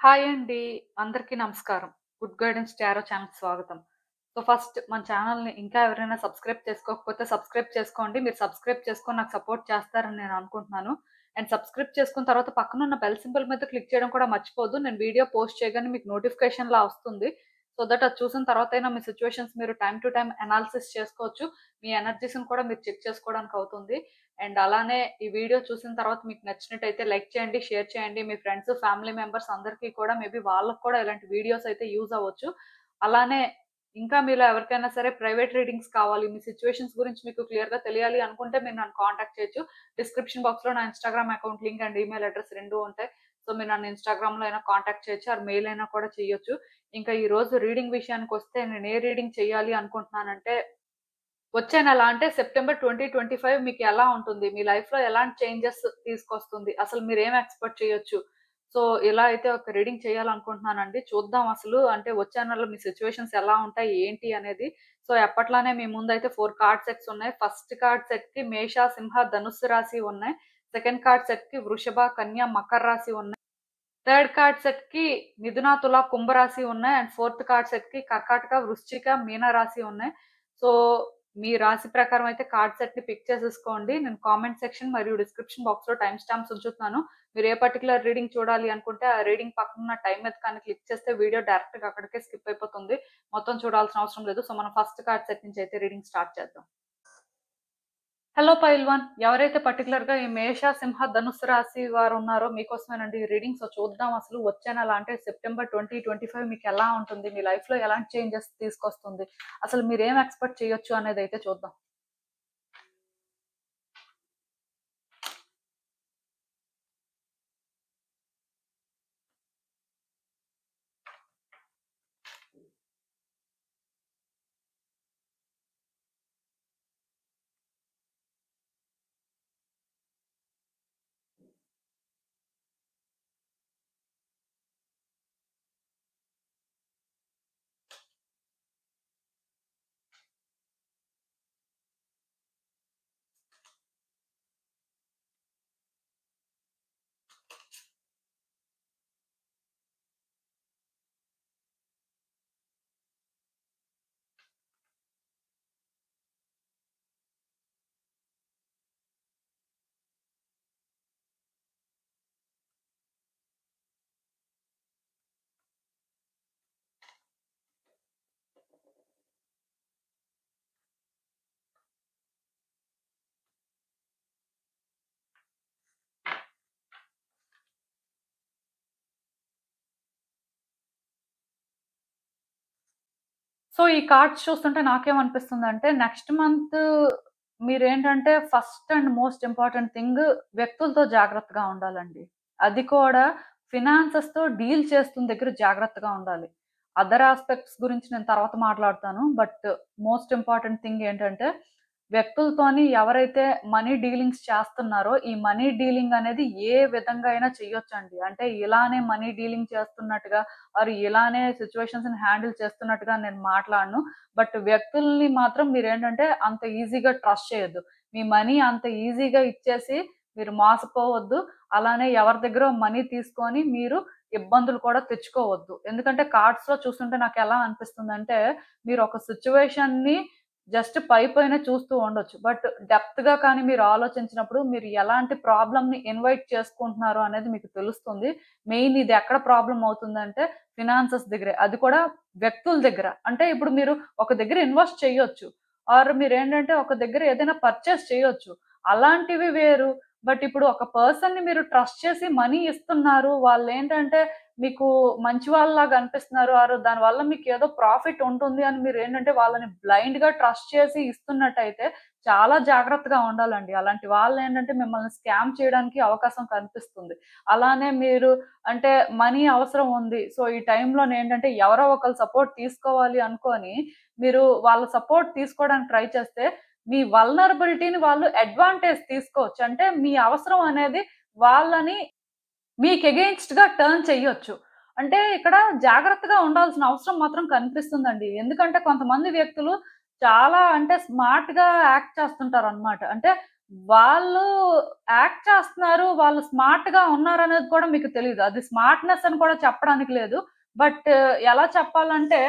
Hi అండి. అందరికీ నమస్కారం. గుడ్ గైడెన్స్ టారో ఛానల్‌కి స్వాగతం. ఫస్ట్ మన ఛానల్‌ని ఇంకా ఎవరైనా సబ్స్క్రైబ్ చేసుకోకపోతే సబ్స్క్రైబ్ చేసుకోండి. మీరు సబ్స్క్రైబ్ చేసుకొని నాకు సపోర్ట్ చేస్తారని నేను అనుకుంటున్నాను. అండ్ సబ్స్క్రైబ్ చేసుకున్న తర్వాత పక్కనున్న బెల్ సింబల్ మీద క్లిక్ చేయడం కూడా మర్చిపోవద్దు. నేను వీడియో పోస్ట్ చేయగానే మీకు నోటిఫికేషన్‌లా వస్తుంది. సో దట్ అది చూసిన తర్వాతైనా మీ సిట్యుయేషన్స్ మీరు టైమ్ టు టైమ్ అనాలిసిస్ చేసుకోవచ్చు. మీ ఎనర్జీస్‌ని కూడా మీరు చెక్ చేసుకోవడానికి అవుతుంది. అండ్ అలానే ఈ వీడియో చూసిన తర్వాత మీకు నచ్చినట్టయితే లైక్ చేయండి, షేర్ చేయండి. మీ ఫ్రెండ్స్, ఫ్యామిలీ మెంబర్స్ అందరికీ కూడా మేబీ వాళ్ళకి కూడా ఇలాంటి వీడియోస్ అయితే యూజ్ అవ్వచ్చు. అలానే ఇంకా మీలో ఎవరికైనా సరే ప్రైవేట్ రీడింగ్స్ కావాలి, మీ సిట్యుయేషన్స్ గురించి మీకు క్లియర్‌గా తెలియాలి అనుకుంటే మీరు నన్ను కాంటాక్ట్ చేయొచ్చు. డిస్క్రిప్షన్ బాక్స్‌లో నా Instagram account link and email address 2 ఉంటాయి. సో మీరు నన్ను ఇన్‌స్టాగ్రామ్‌లో అయినా కాంటాక్ట్ చేయొచ్చు ఆర్ మెయిల్ అయినా కూడా చేయొచ్చు. ఇంకా ఈరోజు రీడింగ్ విషయానికొస్తే నేను ఏ రీడింగ్ చేయాలి అనుకుంటున్నానంటే వచ్చే నెల అంటే సెప్టెంబర్ 2025 మీకు ఎలా ఉంటుంది? మీ లైఫ్‌లో ఎలాంటి చేంజెస్ తీసుకొస్తుంది? అసలు మీరేం ఎక్స్‌పెక్ట్ చేయొచ్చు? సో, ఇలా అయితే ఒక రీడింగ్ చేయాలనుకుంటున్నానండి. చూద్దాం అసలు అంటే వచ్చే నెలలో మీ సిట్యుయేషన్స్ ఎలా ఉంటాయి? ఏంటి అనేది. సో, ఎప్పట్లానే మీ ముందైతే 4 కార్డ్ సెట్స్ ఉన్నాయి. ఫస్ట్ కార్డ్ సెట్‌కి మేష, సింహ, ధనుస్సు రాశి ఉన్నాయి. సెకండ్ కార్డ్ సెట్‌కి వృషభ, కన్య, మకర రాశి ఉన్నాయి. థర్డ్ కార్డ్ సెట్‌కి మిథున, తుల, కుంభ రాశి ఉన్నాయి. అండ్ ఫోర్త్ కార్డ్ సెట్‌కి కర్కాటక, వృశ్చిక, మీన రాశి ఉన్నాయి. సో, మీ రాశి ప్రకారం అయితే కార్డ్ సెట్‌ని పిక్ చేసేసుకోండి. నేను కామెంట్ సెక్షన్ మరియు డిస్క్రిప్షన్ బాక్స్‌లో టైమ్ స్టాంప్స్ ఉంచుతున్నాను. మీరు ఏ పర్టిక్యులర్ రీడింగ్ చూడాలి అనుకుంటే ఆ రీడింగ్ పక్కనున్న టైమ్ మీద కానీ క్లిక్ చేస్తే వీడియో డైరెక్ట్‌గా అక్కడికే స్కిప్ అయిపోతుంది. మొత్తం చూడాల్సిన అవసరం లేదు. సో, మనం ఫస్ట్ కార్డ్ సెట్ నుంచి అయితే రీడింగ్ స్టార్ట్ చేద్దాం. హలో పైల్వాన్. ఎవరైతే పర్టిక్యులర్‌గా ఈ మేష, సింహ, ధనుస్సు రాశి వారున్నారో మీకోసమేనండి ఈ రీడింగ్. సో చూద్దాం అసలు వచ్చే నెల అంటే సెప్టెంబర్ 2025 మీకెలా ఉంటుంది? మీ లైఫ్‌లో ఎలాంటి చేంజెస్ తీసుకొస్తుంది? అసలు మీరేం ఎక్స్‌పెక్ట్ చేయొచ్చు అనేదైతే చూద్దాం. సో ఈ కార్డ్స్ చూస్తుంటే నాకేమనిపిస్తుందంటే నెక్స్ట్ మంత్ మీరేంటంటే first and most important thing వ్యక్తులతో జాగ్రత్తగా ఉండాలండి. అది కూడా ఫినాన్సెస్‌తో డీల్ చేస్తున్న దగ్గర జాగ్రత్తగా ఉండాలి. అదర్ యాస్పెక్ట్స్ గురించి నేను తర్వాత మాట్లాడతాను. బట్ మోస్ట్ ఇంపార్టెంట్ థింగ్ ఏంటంటే వ్యక్తులతోని ఎవరైతే మనీ డీలింగ్స్ చేస్తున్నారో, ఈ మనీ డీలింగ్ అనేది ఏ విధంగా అయినా చెయ్యొచ్చండి. అంటే ఇలానే మనీ డీలింగ్ చేస్తున్నట్టుగా ఆర్ ఇలానే సిట్యుయేషన్స్‌ని హ్యాండిల్ చేస్తున్నట్టుగా నేను మాట్లాడను. బట్ వ్యక్తుల్ని మాత్రం మీరేంటంటే అంత ఈజీగా ట్రస్ట్ చేయొద్దు. మీ మనీ అంత ఈజీగా ఇచ్చేసి మీరు మోసపోవద్దు. అలానే ఎవరి దగ్గరో మనీ తీసుకొని మీరు ఇబ్బందులు కూడా తెచ్చుకోవద్దు. ఎందుకంటే కార్డ్స్‌లో చూస్తుంటే నాకెలా అనిపిస్తుందంటే, మీరు ఒక సిట్యుయేషన్‌ని జస్ట్ పైపైనే చూస్తూ ఉండొచ్చు. బట్ డెప్త్‌గా కానీ మీరు ఆలోచించినప్పుడు మీరు ఎలాంటి ప్రాబ్లమ్‌ని ఇన్వైట్ చేసుకుంటున్నారు అనేది మీకు తెలుస్తుంది. మెయిన్ ఇది ఎక్కడ ప్రాబ్లమ్ అవుతుందంటే ఫినాన్సెస్ దగ్గరే. అది కూడా వ్యక్తుల దగ్గర. అంటే ఇప్పుడు మీరు ఒక దగ్గర ఇన్వెస్ట్ చేయొచ్చు. ఆర్ మీరేంటంటే ఒక దగ్గర ఏదైనా పర్చేస్ చేయొచ్చు. అలాంటివి వేరు. బట్ ఇప్పుడు ఒక పర్సన్‌ని మీరు ట్రస్ట్ చేసి మనీ ఇస్తున్నారు. వాళ్ళేంటంటే మీకు మంచి వాళ్ళలాగా అనిపిస్తున్నారు. ఆర్ దానివల్ల మీకేదో ప్రాఫిట్ ఉంటుంది అని మీరేంటంటే వాళ్ళని బ్లైండ్‌గా ట్రస్ట్ చేసి ఇస్తున్నట్టయితే చాలా జాగ్రత్తగా ఉండాలండి. అలాంటి వాళ్ళేంటంటే మిమ్మల్ని స్కామ్ చేయడానికి అవకాశం కనిపిస్తుంది. అలానే మీరు అంటే మనీ అవసరం ఉంది. సో, ఈ టైంలోనేంటంటే ఎవరో ఒకళ్ళ సపోర్ట్ తీసుకోవాలి అనుకోని మీరు వాళ్ళ సపోర్ట్ తీసుకోవడానికి ట్రై చేస్తే మీ వల్నరబిలిటీని వాళ్ళు అడ్వాంటేజ్ తీసుకోవచ్చు. అంటే మీ అవసరం అనేది వాళ్ళని మీకు ఎగెయిన్స్ట్‌గా టర్న్ చెయ్యొచ్చు. అంటే ఇక్కడ జాగ్రత్తగా ఉండాల్సిన అవసరం మాత్రం కనిపిస్తుందండి. ఎందుకంటే కొంతమంది వ్యక్తులు చాలా అంటే స్మార్ట్‌గా యాక్ట్ చేస్తుంటారనమాట. అంటే వాళ్ళు యాక్ట్ చేస్తున్నారు, వాళ్ళు స్మార్ట్‌గా ఉన్నారనేది కూడా మీకు తెలీదు. అది స్మార్ట్‌నెస్ అని కూడా చెప్పడానికి లేదు. బట్ ఎలా చెప్పాలంటే,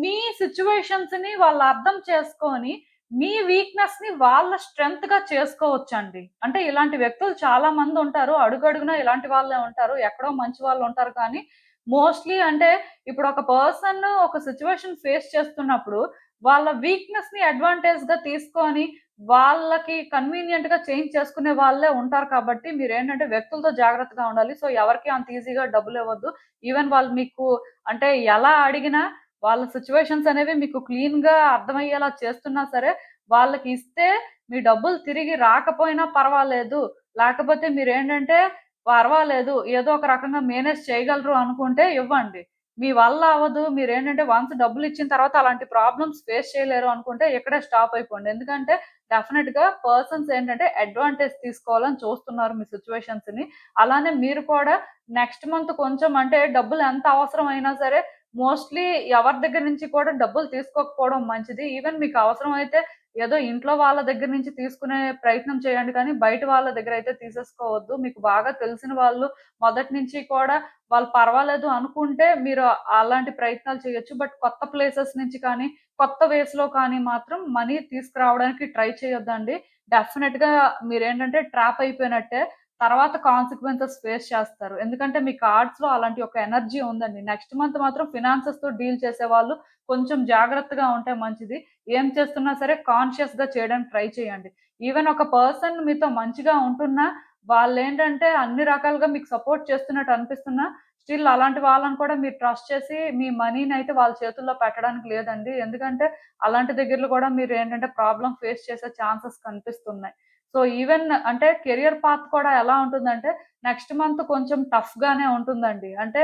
మీ సిట్యుయేషన్స్‌ని వాళ్ళు అర్థం చేసుకొని, మీ వీక్‌నెస్‌ని వాళ్ళ స్ట్రెంగ్త్‌గా చేసుకోవచ్చండి. అంటే ఇలాంటి వ్యక్తులు చాలా మందుంటారు. అడుగడుగునా ఇలాంటి వాళ్ళే ఉంటారు. ఎక్కడో మంచి వాళ్ళుంటారు కానీ, మోస్ట్‌లీ అంటే ఇప్పుడు ఒక పర్సన్ ఒక సిట్యుయేషన్ ఫేస్ చేస్తున్నప్పుడు, వాళ్ళ వీక్‌నెస్‌ని అడ్వాంటేజ్‌గా తీసుకొని వాళ్ళకి కన్వీనియంట్‌గా చేంజ్ చేసుకునే వాళ్ళే ఉంటారు కాబట్టి, మీరేంటంటే వ్యక్తులతో జాగ్రత్తగా ఉండాలి. సో, ఎవరికీ అంత ఈజీగా డబ్బులివ్వద్దు. ఈవెన్ వాళ్ళు మీకు అంటే ఎలా అడిగినా వాళ్ళ సిట్యుయేషన్స్ అనేవి మీకు క్లీన్‌గా అర్థమయ్యేలా చేస్తున్నా సరే, వాళ్ళకి ఇస్తే మీ డబ్బులు తిరిగి రాకపోయినా పర్వాలేదు. లేకపోతే మీరేంటంటే పర్వాలేదు ఏదో ఒక రకంగా మేనేజ్ చేయగలరు అనుకుంటే ఇవ్వండి. మీ వల్ల అవ్వదు. మీరేంటంటే వన్స్ డబ్బులిచ్చిన తర్వాత అలాంటి ప్రాబ్లమ్స్ ఫేస్ చేయలేరు అనుకుంటే ఇక్కడే స్టాప్ అయిపోండి. ఎందుకంటే డెఫినిట్‌గా పర్సన్స్ ఏంటంటే అడ్వాంటేజ్ తీసుకోవాలని చూస్తున్నారు మీ సిట్యుయేషన్స్‌ని. అలానే మీరు కూడా నెక్స్ట్ మంత్ కొంచెం అంటే డబ్బులు ఎంత అవసరమైనా సరే మోస్ట్‌లీ ఎవరి దగ్గర నుంచి కూడా డబ్బులు తీసుకోకపోవడం మంచిది. ఈవెన్ మీకు అవసరమైతే ఏదో ఇంట్లో వాళ్ళ దగ్గర నుంచి తీసుకునే ప్రయత్నం చేయండి కానీ బయట వాళ్ళ దగ్గరైతే తీసేసుకోవద్దు. మీకు బాగా తెలిసిన వాళ్ళు మొదటి నుంచి కూడా వాళ్ళు పర్వాలేదు అనుకుంటే మీరు అలాంటి ప్రయత్నాలు చేయొచ్చు. బట్ కొత్త ప్లేసెస్ నుంచి కానీ కొత్త వేస్‌లో కానీ మాత్రం మనీ తీసుకురావడానికి ట్రై చేయొద్దండి. డెఫినిట్‌గా మీరేంటంటే ట్రాప్ అయిపోయినట్టే. తర్వాత కాన్సిక్వెన్సెస్ ఫేస్ చేస్తారు. ఎందుకంటే మీ కార్డ్స్‌లో అలాంటి ఒక ఎనర్జీ ఉందండి. నెక్స్ట్ మంత్ మాత్రం ఫినాన్సెస్‌తో డీల్ చేసేవాళ్ళు కొంచెం జాగ్రత్తగా ఉంటే మంచిది. ఏం చేస్తున్నా సరే కాన్షియస్‌గా చేయడానికి ట్రై చేయండి. ఈవెన్ ఒక పర్సన్ మీతో మంచిగా ఉంటున్నా వాళ్ళేంటంటే అన్ని రకాలుగా మీకు సపోర్ట్ చేస్తున్నట్టు అనిపిస్తున్నా స్టిల్ అలాంటి వాళ్ళని కూడా మీరు ట్రస్ట్ చేసి మీ మనీనైతే వాళ్ళ చేతుల్లో పెట్టడానికి లేదండి. ఎందుకంటే అలాంటి దగ్గరలో కూడా మీరేంటంటే ప్రాబ్లమ్ ఫేస్ చేసే ఛాన్సెస్ కనిపిస్తున్నాయి. సో, ఈవెన్ అంటే కెరియర్ పాత్ కూడా ఎలా ఉంటుందంటే నెక్స్ట్ మంత్ కొంచెం టఫ్‌గానే ఉంటుందండి. అంటే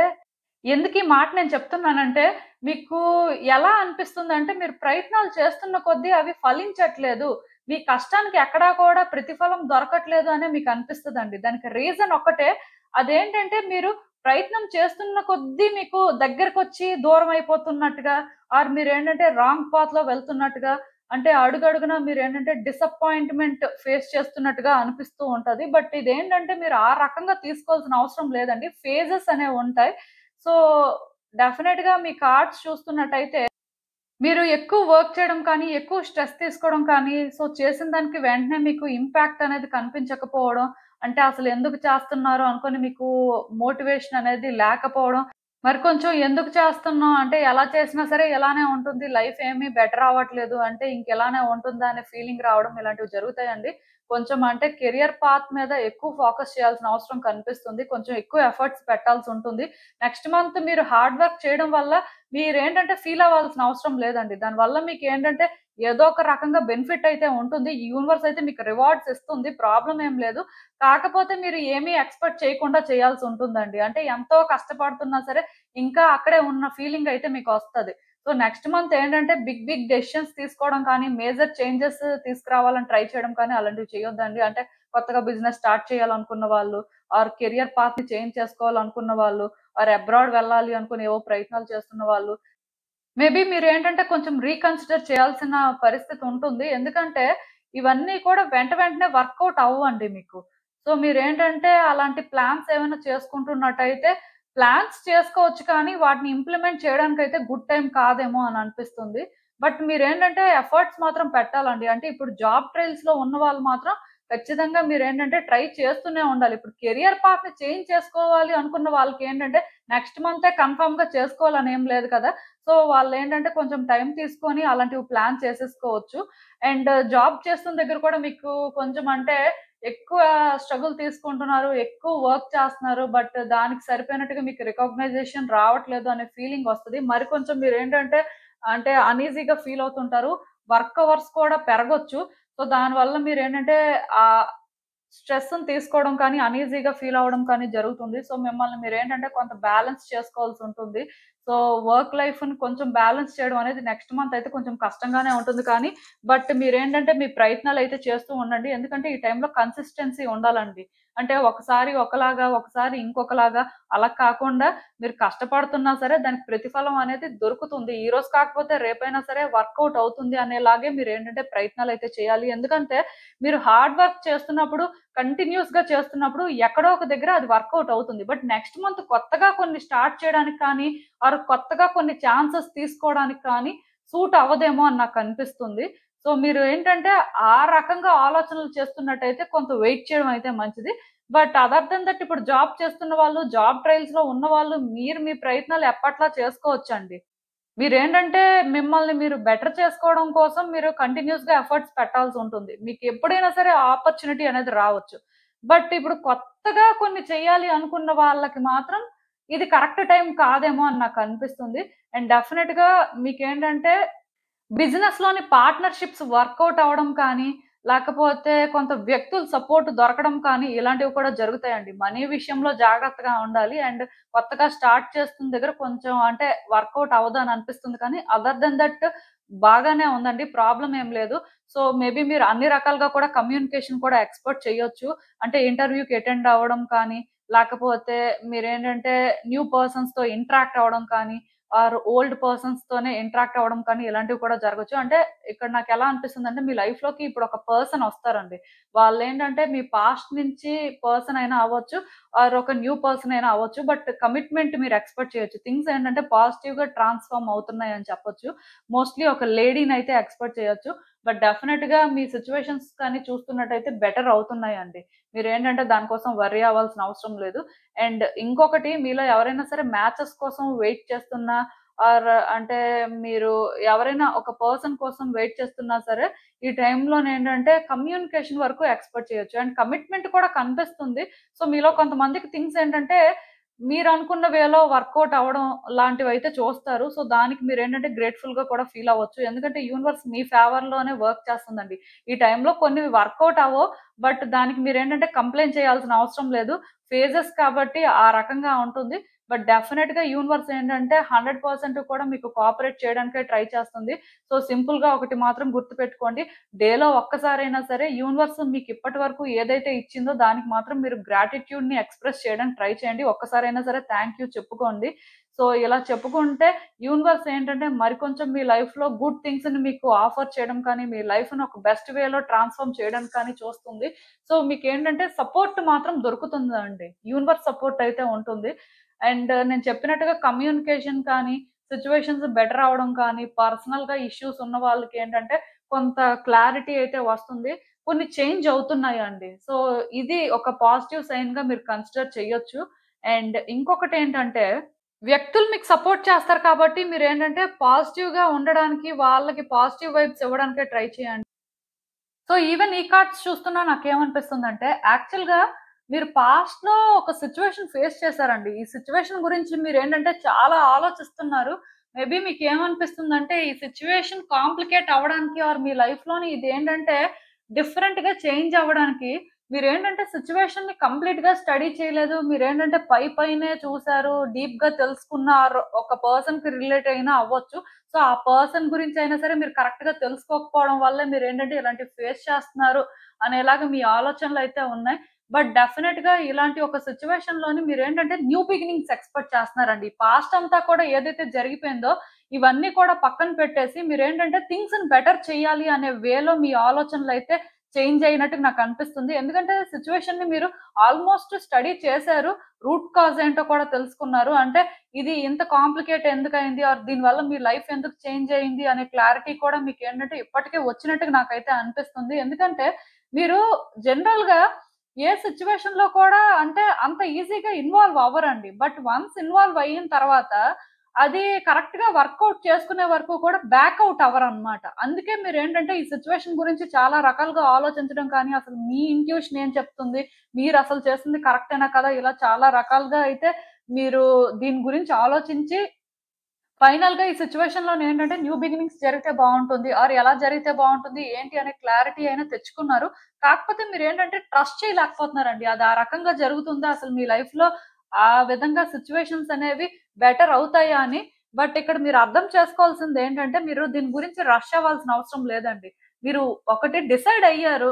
ఎందుకీ మాట నేను చెప్తున్నానంటే, మీకు ఎలా అనిపిస్తుందంటే, మీరు ప్రయత్నాలు చేస్తున్న కొద్దీ అవి ఫలించట్లేదు. మీ కష్టానికి ఎక్కడా కూడా ప్రతిఫలం దొరకట్లేదు అనే మీకనిపిస్తదండి. దానికి రీజన్ ఒక్కటే. అదేంటంటే, మీరు ప్రయత్నం చేస్తున్న కొద్దీ మీకు దగ్గరకొచ్చి దూరమైపోతున్నట్టుగా, మీరేంటంటే రాంగ్ పాత్‌లో వెళ్తున్నట్టుగా, అంటే అడుగడుగునా మీరేంటంటే డిసప్పాయింట్‌మెంట్ ఫేస్ చేస్తున్నట్టుగా అనిపిస్తూ ఉంటది. బట్ ఇదేంటంటే, మీరు ఆ రకంగా తీసుకోవాల్సిన అవసరం లేదండి. ఫేజెస్ అనేవుంటాయి. సో, డెఫినెట్‌గా మీ కార్డ్స్ చూస్తున్నట్టయితే, మీరు ఎక్కువ వర్క్ చేయడం కానీ, ఎక్కువ స్ట్రెస్ తీసుకోవడం కానీ, సో, చేసిన దానికి వెంటనే మీకు ఇంపాక్ట్ అనేది కనిపించకపోవడం, అంటే అసలెందుకు చేస్తున్నారో అనుకోని మీకు మోటివేషన్ అనేది లేకపోవడం, మరి కొంచెం ఎందుకు చేస్తున్నాం అంటే ఎలా చేసినా సరే ఇలానే ఉంటుంది. లైఫ్ ఏమి బెటర్ అవ్వట్లేదు. అంటే ఇంకిలానే ఉంటుందా అనే ఫీలింగ్ రావడం ఇలాంటివి జరుగుతాయండి. కొంచెం అంటే కెరియర్ పాత్ మీద ఎక్కువ ఫోకస్ చేయాల్సిన అవసరం కనిపిస్తుంది. కొంచెం ఎక్కువ ఎఫర్ట్స్ పెట్టాల్సుంటుంది. నెక్స్ట్ మంత్ మీరు హార్డ్ వర్క్ చేయడం వల్ల మీరేంటంటే ఫీల్ అవ్వాల్సిన అవసరం లేదండి. దానివల్ల మీకేంటంటే ఏదో ఒక రకంగా బెనిఫిట్ అయితే ఉంటుంది. ఈ యూనివర్స్ అయితే మీకు రివార్డ్స్ ఇస్తుంది. ప్రాబ్లమ్ ఏం లేదు. కాకపోతే మీరు ఏమీ ఎక్స్‌పెక్ట్ చేయకుండా చేయాల్సుంటుందండి. అంటే ఎంతో కష్టపడుతున్నా సరే ఇంకా అక్కడే ఉన్న ఫీలింగ్ అయితే మీకొస్తది. సో, నెక్స్ట్ మంత్ ఏంటంటే బిగ్ బిగ్ డెసిషన్స్ తీసుకోవడం కానీ, మేజర్ చేంజెస్ తీసుకురావాలని ట్రై చేయడం కానీ అలాంటివి చేయొద్దండి. అంటే కొత్తగా బిజినెస్ స్టార్ట్ చేయాలనుకున్న వాళ్ళు, కెరియర్ పాత్‌ని చేంజ్ చేసుకోవాలనుకున్న వాళ్ళు, అబ్రాడ్ వెళ్ళాలి అనుకుని ఏవో ప్రయత్నాలు చేస్తున్న వాళ్ళు, మేబీ మీరేంటంటే కొంచెం రీకన్సిడర్ చేయాల్సిన పరిస్థితి ఉంటుంది. ఎందుకంటే ఇవన్నీ కూడా వెంటనే వర్కౌట్ అవ్వవండి మీకు. సో, మీరేంటంటే అలాంటి ప్లాన్స్ ఏమైనా చేసుకుంటున్నట్టయితే ప్లాన్స్ చేసుకోవచ్చు కానీ వాటిని ఇంప్లిమెంట్ చేయడానికైతే గుడ్ టైమ్ కాదేమో అని అనిపిస్తుంది. బట్ మీరేంటంటే ఎఫర్ట్స్ మాత్రం పెట్టాలండి. అంటే ఇప్పుడు జాబ్ ట్రైల్స్‌లో ఉన్నవాళ్ళు మాత్రం ఖచ్చితంగా మీరేంటంటే ట్రై చేస్తూనే ఉండాలి. ఇప్పుడు కెరియర్ పాత్‌ని చేంజ్ చేసుకోవాలి అనుకున్న వాళ్ళకేంటంటే నెక్స్ట్ మంతే కన్ఫర్మ్‌గా చేసుకోవాలని ఏం లేదు కదా! సో, వాళ్ళేంటంటే కొంచెం టైం తీసుకొని అలాంటివి ప్లాన్ చేసేసుకోవచ్చు. అండ్ జాబ్ చేస్తున్న దగ్గర కూడా మీకు కొంచెం అంటే ఎక్కువ స్ట్రగుల్ తీసుకుంటున్నారు. ఎక్కువ వర్క్ చేస్తున్నారు. బట్ దానికి సరిపోయినట్టుగా మీకు రికాగ్నైజేషన్ రావట్లేదు అనే ఫీలింగ్ వస్తది. మరి కొంచెం మీరేంటంటే అంటే అన్‌ఈజీగా ఫీల్ అవుతుంటారు. వర్క్ అవర్స్ కూడా పెరగొచ్చు. సో, దానివల్ల మీరేంటంటే ఆహ్, స్ట్రెస్‌ని తీసుకోవడం కానీ, అన్‌ఈజీగా ఫీల్ అవ్వడం కానీ జరుగుతుంది. సో, మిమ్మల్ని మీరేంటంటే కొంత బ్యాలెన్స్ చేసుకోవాల్సుంటుంది. సో, వర్క్ లైఫ్‌ని కొంచెం బ్యాలెన్స్ చేయడం అనేది నెక్స్ట్ మంత్ అయితే కొంచెం కష్టంగానే ఉంటుంది కానీ, బట్ మీరేంటంటే మీ ప్రయత్నాలైతే చేస్తూ ఉండండి. ఎందుకంటే ఈ టైంలో కన్సిస్టెన్సీ ఉండాలండి. అంటే ఒకసారి ఒకలాగా, ఒకసారి ఇంకొకలాగా అలా కాకుండా మీరు కష్టపడుతున్నా సరే దానికి ప్రతిఫలం అనేది దొరుకుతుంది. ఈరోజు కాకపోతే రేపైనా సరే వర్కౌట్ అవుతుంది అనేలాగే మీరేంటంటే ప్రయత్నాలైతే చేయాలి. ఎందుకంటే మీరు హార్డ్ వర్క్ చేస్తున్నప్పుడు, కంటిన్యూయస్‌గా చేస్తున్నప్పుడు ఎక్కడో ఒక దగ్గర అది వర్కౌట్ అవుతుంది. బట్ నెక్స్ట్ మంత్ కొత్తగా కొన్ని స్టార్ట్ చేయడానికి కానీ, ఆర్ కొత్తగా కొన్ని ఛాన్సెస్ తీసుకోవడానికి కానీ సూట్ అవ్వదేమో అని నాకనిపిస్తుంది. సో, మీరు ఏంటంటే ఆ రకంగా ఆలోచనలు చేస్తున్నట్టయితే కొంత వెయిట్ చేయడం అయితే మంచిది. బట్ అదర్ దెన్ దట్ ఇప్పుడు జాబ్ చేస్తున్న వాళ్ళు, జాబ్ ట్రయల్స్‌లో ఉన్నవాళ్ళు మీరు మీ ప్రయత్నాలు ఎప్పట్లా చేసుకోవచ్చండి. మీరేంటంటే మిమ్మల్ని మీరు బెటర్ చేసుకోవడం కోసం మీరు కంటిన్యూయస్‌గా ఎఫర్ట్స్ పెట్టాల్సుంటుంది. మీకెప్పుడైనా సరే ఆపర్చునిటీ అనేది రావచ్చు. బట్ ఇప్పుడు కొత్తగా కొన్ని చేయాలి అనుకున్న వాళ్ళకి మాత్రం ఇది కరెక్ట్ టైం కాదేమో అని నాకనిపిస్తుంది. అండ్ డెఫినెట్‌గా మీకేంటంటే బిజినెస్‌లోని పార్ట్నర్‌షిప్స్ వర్కౌట్ అవ్వడం కానీ, లేకపోతే కొంత వ్యక్తుల సపోర్ట్ దొరకడం కానీ, ఇలాంటివి కూడా జరుగుతాయండి. మనీ విషయంలో జాగ్రత్తగా ఉండాలి. అండ్ కొత్తగా స్టార్ట్ చేస్తున్న దగ్గర కొంచెం అంటే వర్కౌట్ అవ్వదని అనిపిస్తుంది కానీ, అదర్ దెన్ దట్ బాగానే ఉందండి. ప్రాబ్లమ్ ఏం లేదు. సో, మేబీ మీరు అన్ని రకాలుగా కూడా కమ్యూనికేషన్ కూడా ఎక్స్‌పర్ట్ చేయొచ్చు. అంటే ఇంటర్వ్యూకి అటెండ్ అవ్వడం కానీ, లేకపోతే మీరేంటంటే న్యూ పర్సన్స్‌తో ఇంటరాక్ట్ అవ్వడం కానీ, ఆర్ ఓల్డ్ పర్సన్స్‌తోనే ఇంటరాక్ట్ అవ్వడం కానీ ఇలాంటివి కూడా జరగొచ్చు. అంటే ఇక్కడ నాకెలా అనిపిస్తుందంటే మీ లైఫ్‌లోకి ఇప్పుడు ఒక పర్సన్ వస్తారండి. వాళ్ళేంటంటే మీ పాస్ట్ నుంచి పర్సన్ అయినా అవ్వచ్చు, ఆర్ ఒక న్యూ పర్సన్ అయినా అవ్వచ్చు. బట్ కమిట్మెంట్ మీరు ఎక్స్‌పెక్ట్ చేయొచ్చు. థింగ్స్ ఏంటంటే పాజిటివ్‌గా ట్రాన్స్‌ఫార్మ్ అవుతున్నాయని చెప్పొచ్చు. మోస్ట్‌లీ ఒక లేడీనైతే ఎక్స్‌పెక్ట్ చేయొచ్చు. బట్ డెఫినిట్‌గా మీ సిట్యుయేషన్స్ కానీ చూస్తున్నట్టయితే బెటర్ అవుతున్నాయండి. మీరేంటంటే దానికోసం వర్రీ అవ్వాల్సిన అవసరం లేదు. అండ్ ఇంకొకటి మీలో ఎవరైనా సరే మ్యాచెస్ కోసం వెయిట్ చేస్తున్నా ఆర్ అంటే మీరు ఎవరైనా ఒక పర్సన్ కోసం వెయిట్ చేస్తున్నా సరే, ఈ టైంలోనేంటంటే కమ్యూనికేషన్ వరకు ఎక్స్‌పెక్ట్ చేయొచ్చు. అండ్ కమిట్మెంట్ కూడా కనిపిస్తుంది. సో, మీలో కొంతమందికి థింగ్స్ ఏంటంటే మీరనుకున్న వేలో వర్కౌట్ అవ్వడం లాంటివైతే చూస్తారు. సో, దానికి మీరేంటంటే గ్రేట్‌ఫుల్‌గా కూడా ఫీల్ అవ్వచ్చు. ఎందుకంటే యూనివర్స్ మీ ఫేవర్‌లోనే వర్క్ చేస్తుందండి. ఈ టైంలో కొన్ని వర్కౌట్ అవ్వవు. బట్ దానికి మీరేంటంటే కంప్లెయింట్ చేయాల్సిన అవసరం లేదు. ఫేజెస్ కాబట్టి ఆ రకంగా ఉంటుంది. బట్ డెఫినిట్‌గా యూనివర్స్ ఏంటంటే 100% కూడా మీకు కోఆపరేట్ చేయడానికే ట్రై చేస్తుంది. సో, సింపుల్‌గా ఒకటి మాత్రం గుర్తుపెట్టుకోండి. డేలో ఒక్కసారైనా సరే యూనివర్స్ మీకు ఇప్పటి వరకు ఏదైతే ఇచ్చిందో దానికి మాత్రం మీరు గ్రాటిట్యూడ్‌ని ఎక్స్‌ప్రెస్ చేయడానికి ట్రై చేయండి. ఒక్కసారైనా సరే థాంక్ యూ చెప్పుకోండి. సో, ఇలా చెప్పుకుంటే యూనివర్స్ ఏంటంటే మరికొంచెం మీ లైఫ్‌లో గుడ్ థింగ్స్‌ని మీకు ఆఫర్ చేయడం కానీ, మీ లైఫ్‌ని ఒక బెస్ట్ వేలో ట్రాన్స్‌ఫార్మ్ చేయడానికి కానీ చూస్తుంది. సో, మీకేంటంటే సపోర్ట్ మాత్రం దొరుకుతుందండి. యూనివర్స్ సపోర్ట్ అయితే ఉంటుంది. అండ్ నేను చెప్పినట్టుగా కమ్యూనికేషన్ కానీ, సిట్యుయేషన్స్ బెటర్ అవ్వడం కానీ, పర్సనల్‌గా ఇష్యూస్ ఉన్న వాళ్ళకేంటంటే కొంత క్లారిటీ అయితే వస్తుంది. కొన్ని చేంజ్ అవుతున్నాయండి. సో, ఇది ఒక పాజిటివ్ సైన్‌గా మీరు కన్సిడర్ చేయొచ్చు. అండ్ ఇంకొకటేంటంటే వ్యక్తులు మీకు సపోర్ట్ చేస్తారు కాబట్టి మీరేంటంటే పాజిటివ్‌గా ఉండడానికి, వాళ్ళకి పాజిటివ్ వైబ్స్ ఇవ్వడానికే ట్రై చేయండి. సో, ఈవెన్ ఈ కార్డ్స్ చూస్తున్నా నాకేమనిపిస్తుందంటే, యాక్చువల్‌గా మీరు పాస్ట్‌లో ఒక సిట్యుయేషన్ ఫేస్ చేసారండి. ఈ సిట్యుయేషన్ గురించి మీరేంటంటే చాలా ఆలోచిస్తున్నారు. మేబీ మీకేమనిపిస్తుందంటే, ఈ సిట్యుయేషన్ కాంప్లికేట్ అవ్వడానికి ఆర్ మీ లైఫ్‌లోని ఇదేంటంటే డిఫరెంట్‌గా చేంజ్ అవ్వడానికి మీరేంటంటే సిట్యుయేషన్‌ని కంప్లీట్‌గా స్టడీ చేయలేదు. మీరేంటంటే పైనే చూసారు. డీప్‌గా తెలుసుకున్నారు. ఒక పర్సన్‌కి రిలేట్ అయినా అవ్వచ్చు. సో, ఆ పర్సన్ గురించైనా సరే మీరు కరెక్ట్‌గా తెలుసుకోకపోవడం వల్లే మీరేంటంటే ఇలాంటివి ఫేస్ చేస్తున్నారు అనేలాగా మీ ఆలోచనలైతే ఉన్నాయి. బట్ డెఫినెట్‌గా ఇలాంటి ఒక సిట్యుయేషన్‌లోని మీరేంటంటే న్యూ బిగినింగ్స్ ఎక్స్‌పెక్ట్ చేస్తున్నారండి. పాస్ట్ అంతా కూడా ఏదైతే జరిగిపోయిందో ఇవన్నీ కూడా పక్కన పెట్టేసి మీరేంటంటే థింగ్స్‌ని బెటర్ చేయాలి అనే వేలో మీ ఆలోచనలైతే చేంజ్ అయినట్టు నాకనిపిస్తుంది. ఎందుకంటే సిట్యుయేషన్‌ని మీరు ఆల్‌మోస్ట్ స్టడీ చేసారు. రూట్ కాజ్ ఏంటో కూడా తెలుసుకున్నారు. అంటే ఇది ఇంత కాంప్లికేట్ ఎందుకయింది? ఆర్ దీనివల్ల మీ లైఫ్ ఎందుకు చేంజ్ అయింది? అనే క్లారిటీ కూడా మీకేంటంటే ఇప్పటికే వచ్చినట్టుగా నాకైతే అనిపిస్తుంది. ఎందుకంటే మీరు జనరల్‌గా ఏ సిట్యుయేషన్‌లో కూడా అంటే అంత ఈజీగా ఇన్వాల్వ్ అవ్వరండి. బట్ వన్స్ ఇన్వాల్వ్ అయిన తర్వాత అది కరెక్ట్‌గా వర్కౌట్ చేసుకునే వరకు కూడా బ్యాక్ ఔట్ అవ్వరనమాట. అందుకే మీరేంటంటే ఈ సిట్యుయేషన్ గురించి చాలా రకాలుగా ఆలోచించడం కానీ, అసలు మీ ఇంట్యూషన్ ఏం చెప్తుంది? మీరసలు చేస్తుంది కరెక్టేనా కదా? ఇలా చాలా రకాలుగా అయితే మీరు దీని గురించి ఆలోచించి ఫైనల్‌గా ఈ సిట్యుయేషన్‌లోనేంటంటే న్యూ బిగినింగ్స్ జరిగితే బావుంటుంది. ఆర్ ఎలా జరిగితే బావుంటుంది? ఏంటి అనే క్లారిటీ అయినా తెచ్చుకున్నారు. కాకపోతే మీరేంటంటే ట్రస్ట్ చేయలేకపోతున్నారండి. అది ఆ రకంగా జరుగుతుందా? అసలు మీ లైఫ్‌లో ఆ విధంగా సిట్యుయేషన్స్ అనేవి బెటర్ అవుతాయా అని. బట్ ఇక్కడ మీరు అర్థం చేసుకోవాల్సిందేంటంటే మీరు దీని గురించి రష్ అవ్వాల్సిన అవసరం లేదండి. మీరు ఒకటి డిసైడ్ అయ్యారు.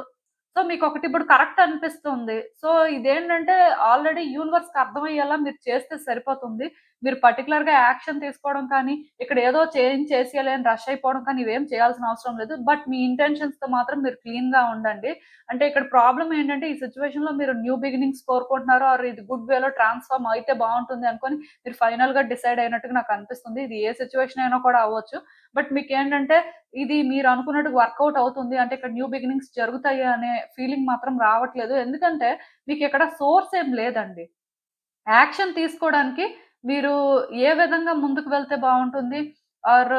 సో మీకొకటి ఇప్పుడు కరెక్ట్ అనిపిస్తుంది. సో ఇదేంటంటే ఆల్రెడీ యూనివర్స్‌కి అర్థమయ్యేలా మీరు చేస్తే సరిపోతుంది. మీరు పర్టిక్యులర్‌గా యాక్షన్ తీసుకోవడం కానీ, ఇక్కడ ఏదో చేంజ్ చేసేయాలి అని రష్ అయిపోవడం కానీ ఇవేం చేయాల్సిన అవసరం లేదు. బట్ మీ ఇంటెన్షన్స్‌తో మాత్రం మీరు క్లీన్‌గా ఉండండి. అంటే ఇక్కడ ప్రాబ్లమ్ ఏంటంటే ఈ సిట్యుయేషన్‌లో మీరు న్యూ బిగినింగ్స్ కోరుకుంటున్నారు ఆర్ ఇది గుడ్ వేలో ట్రాన్స్‌ఫార్మ్ అయితే బావుంటుంది అనుకోని మీరు ఫైనల్‌గా డిసైడ్ అయినట్టుగా నాకు అనిపిస్తుంది. ఇది ఏ సిట్యుయేషన్ అయినా కూడా అవ్వచ్చు. బట్ మీకేంటంటే ఇది మీరు అనుకున్నట్టుగా వర్కౌట్ అవుతుంది. అంటే ఇక్కడ న్యూ బిగినింగ్స్ జరుగుతాయి అనే ఫీలింగ్ మాత్రం రావట్లేదు. ఎందుకంటే మీకిక్కడ సోర్స్ ఏం లేదండి. యాక్షన్ తీసుకోడానికి మీరు ఏ విధంగా ముందుకు వెళ్తే బావుంటుంది? ఆర్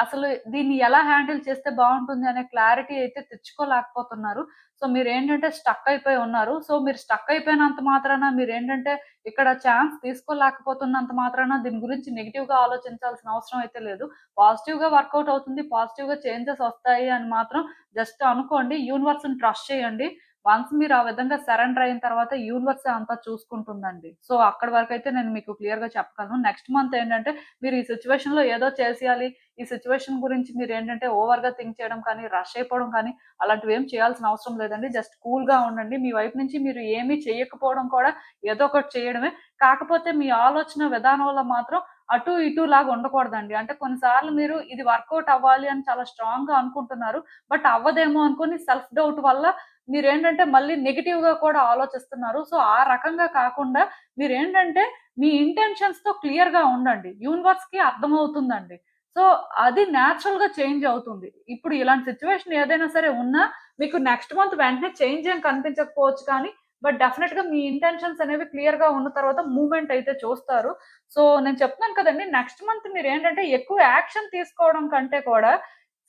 అసలు దీన్ని ఎలా హ్యాండిల్ చేస్తే బావుంటుంది అనే క్లారిటీ అయితే తెచ్చుకోలేకపోతున్నారు. సో, మీరేంటంటే స్టక్ అయిపోయి ఉన్నారు. సో, మీరు స్టక్ అయిపోయినంత మాత్రాన మీరేంటంటే ఇక్కడ ఛాన్స్ తీసుకోలేకపోతున్నంత మాత్రాన దీని గురించి నెగెటివ్‌గా ఆలోచించాల్సిన అవసరం అయితే లేదు. పాజిటివ్‌గా వర్కౌట్ అవుతుంది. పాజిటివ్‌గా చేంజెస్ వస్తాయి అని మాత్రం జస్ట్ అనుకోండి. యూనివర్స్‌ని ట్రస్ట్ చేయండి. వన్స్ మీరు ఆ విధంగా సరెండర్ అయిన తర్వాత యూనివర్సే అంతా చూసుకుంటుందండి. సో, అక్కడి వరకైతే నేను మీకు క్లియర్‌గా చెప్పగలను. నెక్స్ట్ మంత్ ఏంటంటే మీరు ఈ సిట్యుయేషన్‌లో ఏదో చేసేయాలి. ఈ సిట్యుయేషన్ గురించి మీరేంటంటే ఓవర్‌గా థింక్ చేయడం కానీ, రష్ అయిపోవడం కానీ అలాంటివేం చేయాల్సిన అవసరం లేదండి. జస్ట్ కూల్‌గా ఉండండి. మీ వైపు నుంచి మీరు ఏమీ చేయకపోవడం కూడా ఏదో ఒకటి చేయడమే. కాకపోతే మీ ఆలోచన విధానంలో మాత్రం అటు ఇటు లాగా ఉండకూడదండి. అంటే కొన్నిసార్లు మీరు ఇది వర్కౌట్ అవ్వాలి అని చాలా స్ట్రాంగ్‌గా అనుకుంటున్నారు. బట్ అవ్వదేమో అనుకోని సెల్ఫ్ డౌట్ వల్ల మీరేంటంటే మళ్ళీ నెగెటివ్‌గా కూడా ఆలోచిస్తున్నారు. సో, ఆ రకంగా కాకుండా మీరేంటంటే మీ ఇంటెన్షన్స్‌తో క్లియర్‌గా ఉండండి. యూనివర్స్‌కి అర్థమవుతుందండి. సో, అది నేచురల్‌గా చేంజ్ అవుతుంది. ఇప్పుడు ఇలాంటి సిట్యుయేషన్ ఏదైనా సరే ఉన్నా మీకు నెక్స్ట్ మంత్ వెంటనే చేంజ్ ఏం కనిపించకపోవచ్చు కానీ, బట్ డెఫినిట్‌గా మీ ఇంటెన్షన్స్ అనేవి క్లియర్‌గా ఉన్న తర్వాత మూవ్‌మెంట్ అయితే చూస్తారు. సో, నేను చెప్తున్నాను కదండీ! నెక్స్ట్ మంత్ మీరేంటంటే ఎక్కువ యాక్షన్ తీసుకోవడం కంటే కూడా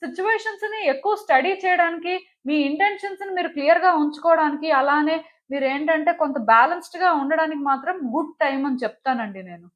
సిట్యుయేషన్స్‌ని ఎక్కువ స్టడీ చేయడానికి మీ ఇంటెన్షన్స్‌ని మీరు క్లియర్‌గా ఉంచుకోవడానికి, అలానే మీరేంటంటే కొంత బ్యాలెన్స్‌డ్‌గా ఉండడానికి మాత్రం గుడ్ టైమ్ అని చెప్తానండి నేను.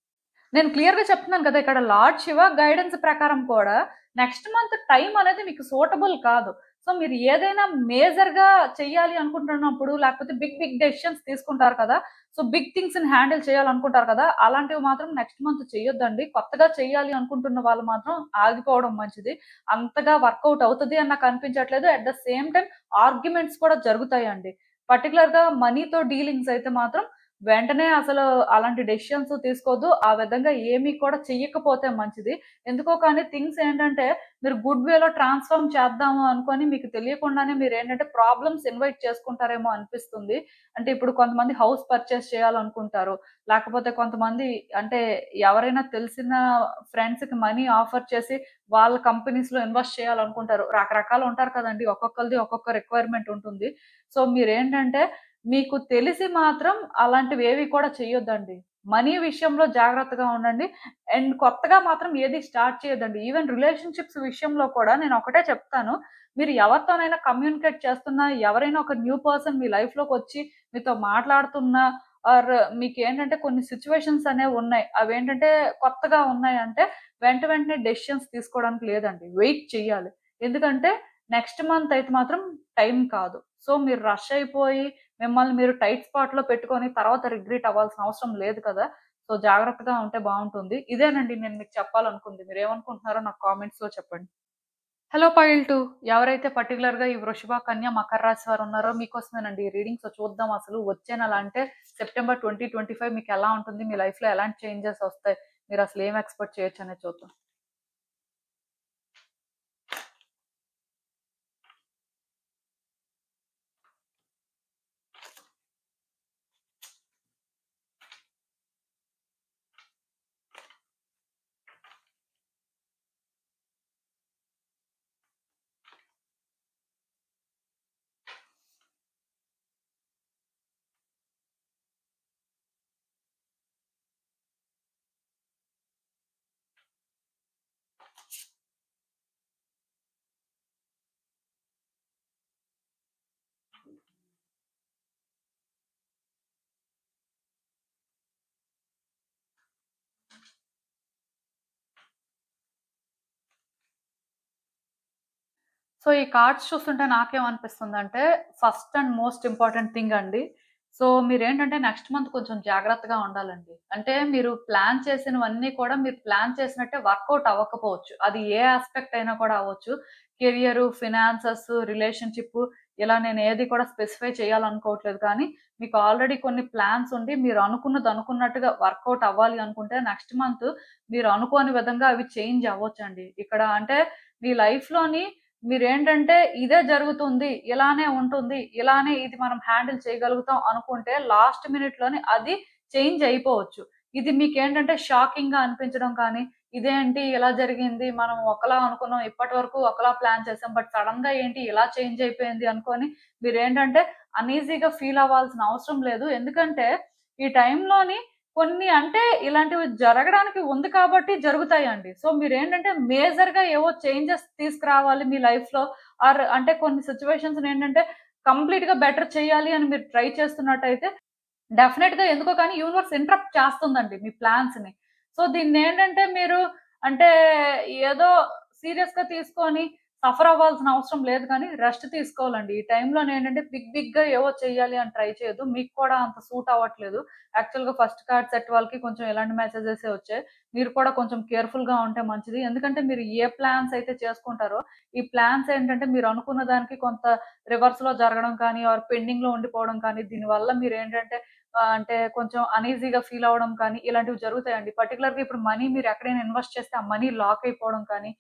నేను క్లియర్‌గా చెప్తున్నాను కదా! ఇక్కడ లార్డ్ శివ గైడెన్స్ ప్రకారం కూడా నెక్స్ట్ మంత్ టైమ్ అనేది మీకు సూటబుల్ కాదు. సో, మీరు ఏదైనా మేజర్‌గా చెయ్యాలి అనుకుంటున్నప్పుడు లేకపోతే బిగ్ బిగ్ డెసిషన్స్ తీసుకుంటారు కదా! సో, బిగ్ థింగ్స్‌ని హ్యాండిల్ చేయాలనుకుంటారు కదా! అలాంటివి మాత్రం నెక్స్ట్ మంత్ చెయ్యొద్దండి. కొత్తగా చెయ్యాలి అనుకుంటున్న వాళ్ళు మాత్రం ఆగిపోవడం మంచిది. అంతగా వర్కౌట్ అవుతది అని నాకు అనిపించట్లేదు. At the same time arguments కూడా జరుగుతాయండి. పర్టిక్యులర్‌గా మనీతో డీలింగ్స్ అయితే మాత్రం వెంటనే అసలు అలాంటి డెసిషన్స్ తీసుకోవద్దు. ఆ విధంగా ఏమి కూడా చెయ్యకపోతే మంచిది. ఎందుకో కానీ థింగ్స్ ఏంటంటే మీరు గుడ్ వేలో ట్రాన్స్‌ఫార్మ్ చేద్దాము అనుకోని మీకు తెలియకుండానే మీరేంటంటే ప్రాబ్లమ్స్ ఇన్వైట్ చేసుకుంటారేమో అనిపిస్తుంది. అంటే ఇప్పుడు కొంతమంది హౌస్ పర్చేస్ చేయాలనుకుంటారు. లేకపోతే కొంతమంది అంటే ఎవరైనా తెలిసిన ఫ్రెండ్స్‌కి మనీ ఆఫర్ చేసి వాళ్ళ కంపెనీస్‌లో ఇన్వెస్ట్ చేయాలనుకుంటారు. రకరకాలు ఉంటారు కదండీ! ఒక్కొక్కళ్ళది ఒక్కొక్క రిక్వైర్మెంట్ ఉంటుంది. సో, మీరేంటంటే మీకు తెలిసి మాత్రం అలాంటివేవి కూడా చెయ్యొద్దండి. మనీ విషయంలో జాగ్రత్తగా ఉండండి. అండ్ కొత్తగా మాత్రం ఏది స్టార్ట్ చేయొద్దండి. ఈవెన్ రిలేషన్‌షిప్స్ విషయంలో కూడా నేనొకటే చెప్తాను. మీరు ఎవరితోనైనా కమ్యూనికేట్ చేస్తున్నా, ఎవరైనా ఒక న్యూ పర్సన్ మీ లైఫ్‌లోకొచ్చి మీతో మాట్లాడుతున్నా ఆర్ మీకేంటంటే కొన్ని సిట్యుయేషన్స్ అనేవున్నాయి. అవేంటంటే కొత్తగా ఉన్నాయంటే వెంటనే డెసిషన్స్ తీసుకోవడానికి లేదండి. వెయిట్ చెయ్యాలి. ఎందుకంటే నెక్స్ట్ మంత్ అయితే మాత్రం టైం కాదు. సో, మీరు రష్ అయిపోయి మిమ్మల్ని మీరు టైట్ స్పాట్‌లో పెట్టుకొని తర్వాత రిగ్రెట్ అవ్వాల్సిన అవసరం లేదు కదా! సో, జాగ్రత్తగా ఉంటే బావుంటుంది. ఇదేనండి నేను మీకు చెప్పాలనుకుంది. మీరేమనుకుంటున్నారో నాకు కామెంట్స్‌లో చెప్పండి. హలో పైల్ 2 ఎవరైతే పర్టిక్యులర్‌గా ఈ వృషభ, కన్య, మకర రాశి వారు ఉన్నారో మీకోసమేనండి ఈ రీడింగ్. సో, చూద్దాం అసలు వచ్చే నెల అంటే సెప్టెంబర్ 2025 మీకెలా ఉంటుంది? మీ లైఫ్‌లో ఎలాంటి చేంజెస్ ఒస్తాయి? మీరసలు ఏం ఎక్స్‌పెక్ట్ చేయొచ్చనేది చూద్దాం. సో, ఈ కార్డ్స్ చూస్తుంటే నాకేమనిపిస్తుందంటే, first and most important thing అండి. సో, మీరేంటంటే నెక్స్ట్ మంత్ కొంచెం జాగ్రత్తగా ఉండాలండి. అంటే మీరు ప్లాన్ చేసినవన్నీ కూడా మీరు ప్లాన్ చేసినట్టే వర్కౌట్ అవ్వకపోవచ్చు. అది ఏ యాస్పెక్ట్ అయినా కూడా అవ్వచ్చు. కెరియరు, ఫినాన్సెస్, రిలేషన్‌షిప్పు ఇలా నేను ఏది కూడా స్పెసిఫై చేయాలనుకోవట్లేదు. కానీ మీకు ఆల్రెడీ కొన్ని ప్లాన్స్ ఉండి మీరు అనుకున్నది అనుకున్నట్టుగా వర్కౌట్ అవ్వాలి అనుకుంటే నెక్స్ట్ మంత్ మీరు అనుకోని విధంగా అవి చేంజ్ అవ్వొచ్చండి. ఇక్కడ అంటే మీ లైఫ్‌లోని మీరేంటంటే ఇదే జరుగుతుంది, ఇలానే ఉంటుంది, ఇలానే ఇది మనం హ్యాండిల్ చేయగలుగుతాం అనుకుంటే లాస్ట్ మినిట్‌లోని అది చేంజ్ అయిపోవచ్చు. ఇది మీకేంటంటే షాకింగ్‌గా అనిపించడం కానీ, ఇదేంటి ఇలా జరిగింది, మనం ఒకలా అనుకున్నాం, ఇప్పటివరకు ఒకలా ప్లాన్ చేసాం. బట్ సడెన్‌గా ఏంటి ఇలా చేంజ్ అయిపోయింది అనుకోని మీరేంటంటే అన్‌ఈజీగా ఫీల్ అవ్వాల్సిన అవసరం లేదు. ఎందుకంటే ఈ టైంలోని కొన్ని అంటే ఇలాంటివి జరగడానికి ఉంది కాబట్టి జరుగుతాయండి. సో మీరేంటంటే మేజర్‌గా ఏవో చేంజెస్ తీసుకురావాలి మీ లైఫ్‌లో అంటే కొన్ని సిట్యుయేషన్స్‌నేంటంటే కంప్లీట్‌గా బెటర్ చేయాలి అని మీరు ట్రై చేస్తున్నట్టయితే డెఫినెట్‌గా ఎందుకో కానీ యూనివర్స్ ఇంటరప్ట్ చేస్తుందండి మీ ప్లాన్స్‌ని. సో దీన్నేంటంటే మీరు అంటే ఏదో సీరియస్‌గా తీసుకొని సఫర్ అవ్వాల్సిన అవసరం లేదు కానీ రెస్ట్ తీసుకోవాలండి. ఈ టైంలోనేంటంటే బిగ్‌గా ఏవో చేయాలి అని ట్రై చేయొద్దు. మీకు కూడా అంత సూట్ అవ్వట్లేదు. యాక్చువల్‌గా ఫస్ట్ కార్డ్ సెట్ వాళ్ళకి కొంచెం ఇలాంటి మెసేజెసే వచ్చాయి. మీరు కూడా కొంచెం కేర్‌ఫుల్‌గా ఉంటే మంచిది. ఎందుకంటే మీరు ఏ ప్లాన్స్ అయితే చేసుకుంటారో, ఈ ప్లాన్స్ ఏంటంటే మీరు అనుకున్న దానికి కొంత రివర్స్‌లో జరగడం కానీ, పెండింగ్‌లో ఉండిపోవడం కానీ, దీనివల్ల మీరేంటంటే అంటే కొంచెం అన్‌ఈజీగా ఫీల్ అవ్వడం కానీ, ఇలాంటివి జరుగుతాయండి. పర్టిక్యులర్‌గా ఇప్పుడు మనీ మీరు ఎక్కడైనా ఇన్వెస్ట్ చేస్తే, ఆ మనీ లాక్ అయిపోవడం కానీ,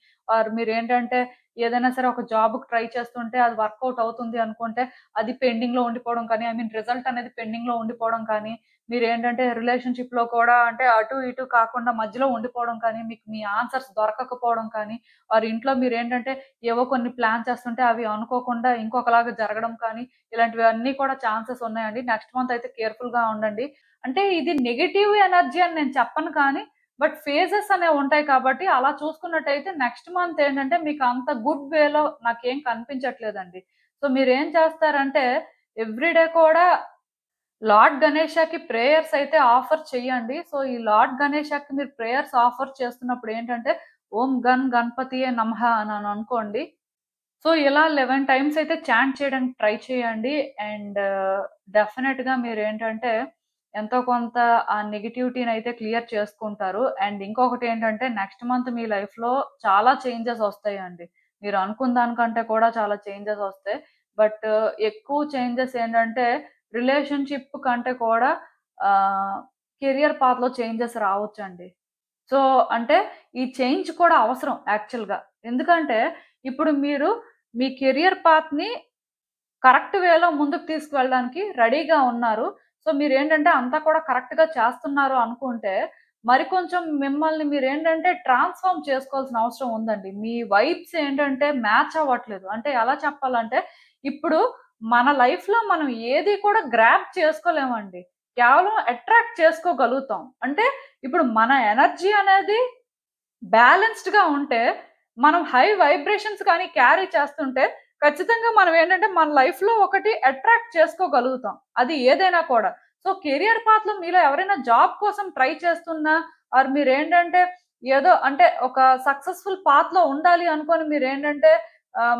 మీరేంటంటే ఏదైనా సరే ఒక జాబ్‌కి ట్రై చేస్తుంటే అది వర్కౌట్ అవుతుంది అనుకుంటే, అది పెండింగ్‌లో ఉండిపోవడం కానీ, రిజల్ట్ అనేది పెండింగ్‌లో ఉండిపోవడం కానీ, మీరేంటంటే రిలేషన్‌షిప్‌లో కూడా అంటే అటు ఇటు కాకుండా మధ్యలో ఉండిపోవడం కానీ, మీకు మీ ఆన్సర్స్ దొరకకపోవడం కానీ, ఇంట్లో మీరేంటంటే ఏవో కొన్ని ప్లాన్ చేస్తుంటే అవి అనుకోకుండా ఇంకొకలాగా జరగడం కానీ, ఇలాంటివన్నీ కూడా ఛాన్సెస్ ఉన్నాయండి. నెక్స్ట్ మంత్ అయితే కేర్‌ఫుల్‌గా ఉండండి. అంటే ఇది నెగెటివ్ ఎనర్జీ అని నేను చెప్పను కానీ, బట్ ఫేజెస్ అనేవి ఉంటాయి కాబట్టి అలా చూసుకున్నట్టయితే నెక్స్ట్ మంత్ ఏంటంటే మీకు అంత గుడ్ వేలో నాకేం కనిపించట్లేదండి. సో మీరేం చేస్తారంటే ఎవ్రీ డే కూడా లార్డ్ గణేషకి ప్రేయర్స్ అయితే ఆఫర్ చెయ్యండి. సో ఈ లార్డ్ గణేషకి మీరు ప్రేయర్స్ ఆఫర్ చేస్తున్నప్పుడు ఏంటంటే ఓం గణపతియే నమః అని అనుకోండి. సో, ఇలా 11 టైమ్స్ అయితే చాంట్ చేయడానికి ట్రై చేయండి. అండ్ డెఫినెట్‌గా మీరేంటంటే, ఎంతో కొంత ఆ నెగటివిటీనయితే క్లియర్ చేసుకుంటారు. అండ్ ఇంకొకటేంటంటే, నెక్స్ట్ మంత్ మీ లైఫ్‌లో చాలా చేంజెస్ ఒస్తాయండి. మీరు అనుకున్న దానికంటే కూడా చాలా చేంజెస్ ఒస్తాయి. బట్ ఎక్కువ చేంజెస్ ఏంటంటే, రిలేషన్‌షిప్ కంటే కూడా ఆహ్, కెరియర్ పాత్‌లో చేంజెస్ రావచ్చండి. సో, అంటే ఈ చేంజ్ కూడా అవసరం యాక్చువల్‌గా. ఎందుకంటే, ఇప్పుడు మీరు మీ కెరియర్ పాత్‌ని కరెక్ట్ వేలో ముందుకు తీసుకువెళ్ళడానికి రెడీగా ఉన్నారు. సో, మీరేంటంటే అంతా కూడా కరెక్ట్‌గా చేస్తున్నారు అనుకుంటే, మరి కొంచెం మిమ్మల్ని మీరేంటంటే ట్రాన్స్‌ఫార్మ్ చేసుకోవాల్సిన అవసరం ఉందండి. మీ వైబ్స్ ఏంటంటే మ్యాచ్ అవ్వట్లేదు. అంటే ఎలా చెప్పాలంటే, ఇప్పుడు మన లైఫ్‌లో మనం ఏది కూడా గ్రాబ్ చేసుకోలేమండి. కేవలం అట్రాక్ట్ చేసుకోగలుగుతాం. అంటే ఇప్పుడు మన ఎనర్జీ అనేది బ్యాలెన్స్‌డ్‌గా ఉంటే, మనం హై వైబ్రేషన్స్ కానీ క్యారీ చేస్తుంటే, ఖచ్చితంగా మనం ఏంటంటే, మన లైఫ్‌లో ఒకటి అట్రాక్ట్ చేసుకోగలుగుతాం. అది ఏదైనా కూడా. సో, కెరియర్ పాత్‌లో మీలో ఎవరైనా జాబ్ కోసం ట్రై చేస్తున్నా, మీరేంటంటే, ఏదో అంటే ఒక సక్సెస్‌ఫుల్ పాత్‌లో ఉండాలి అనుకోని మీరేంటంటే,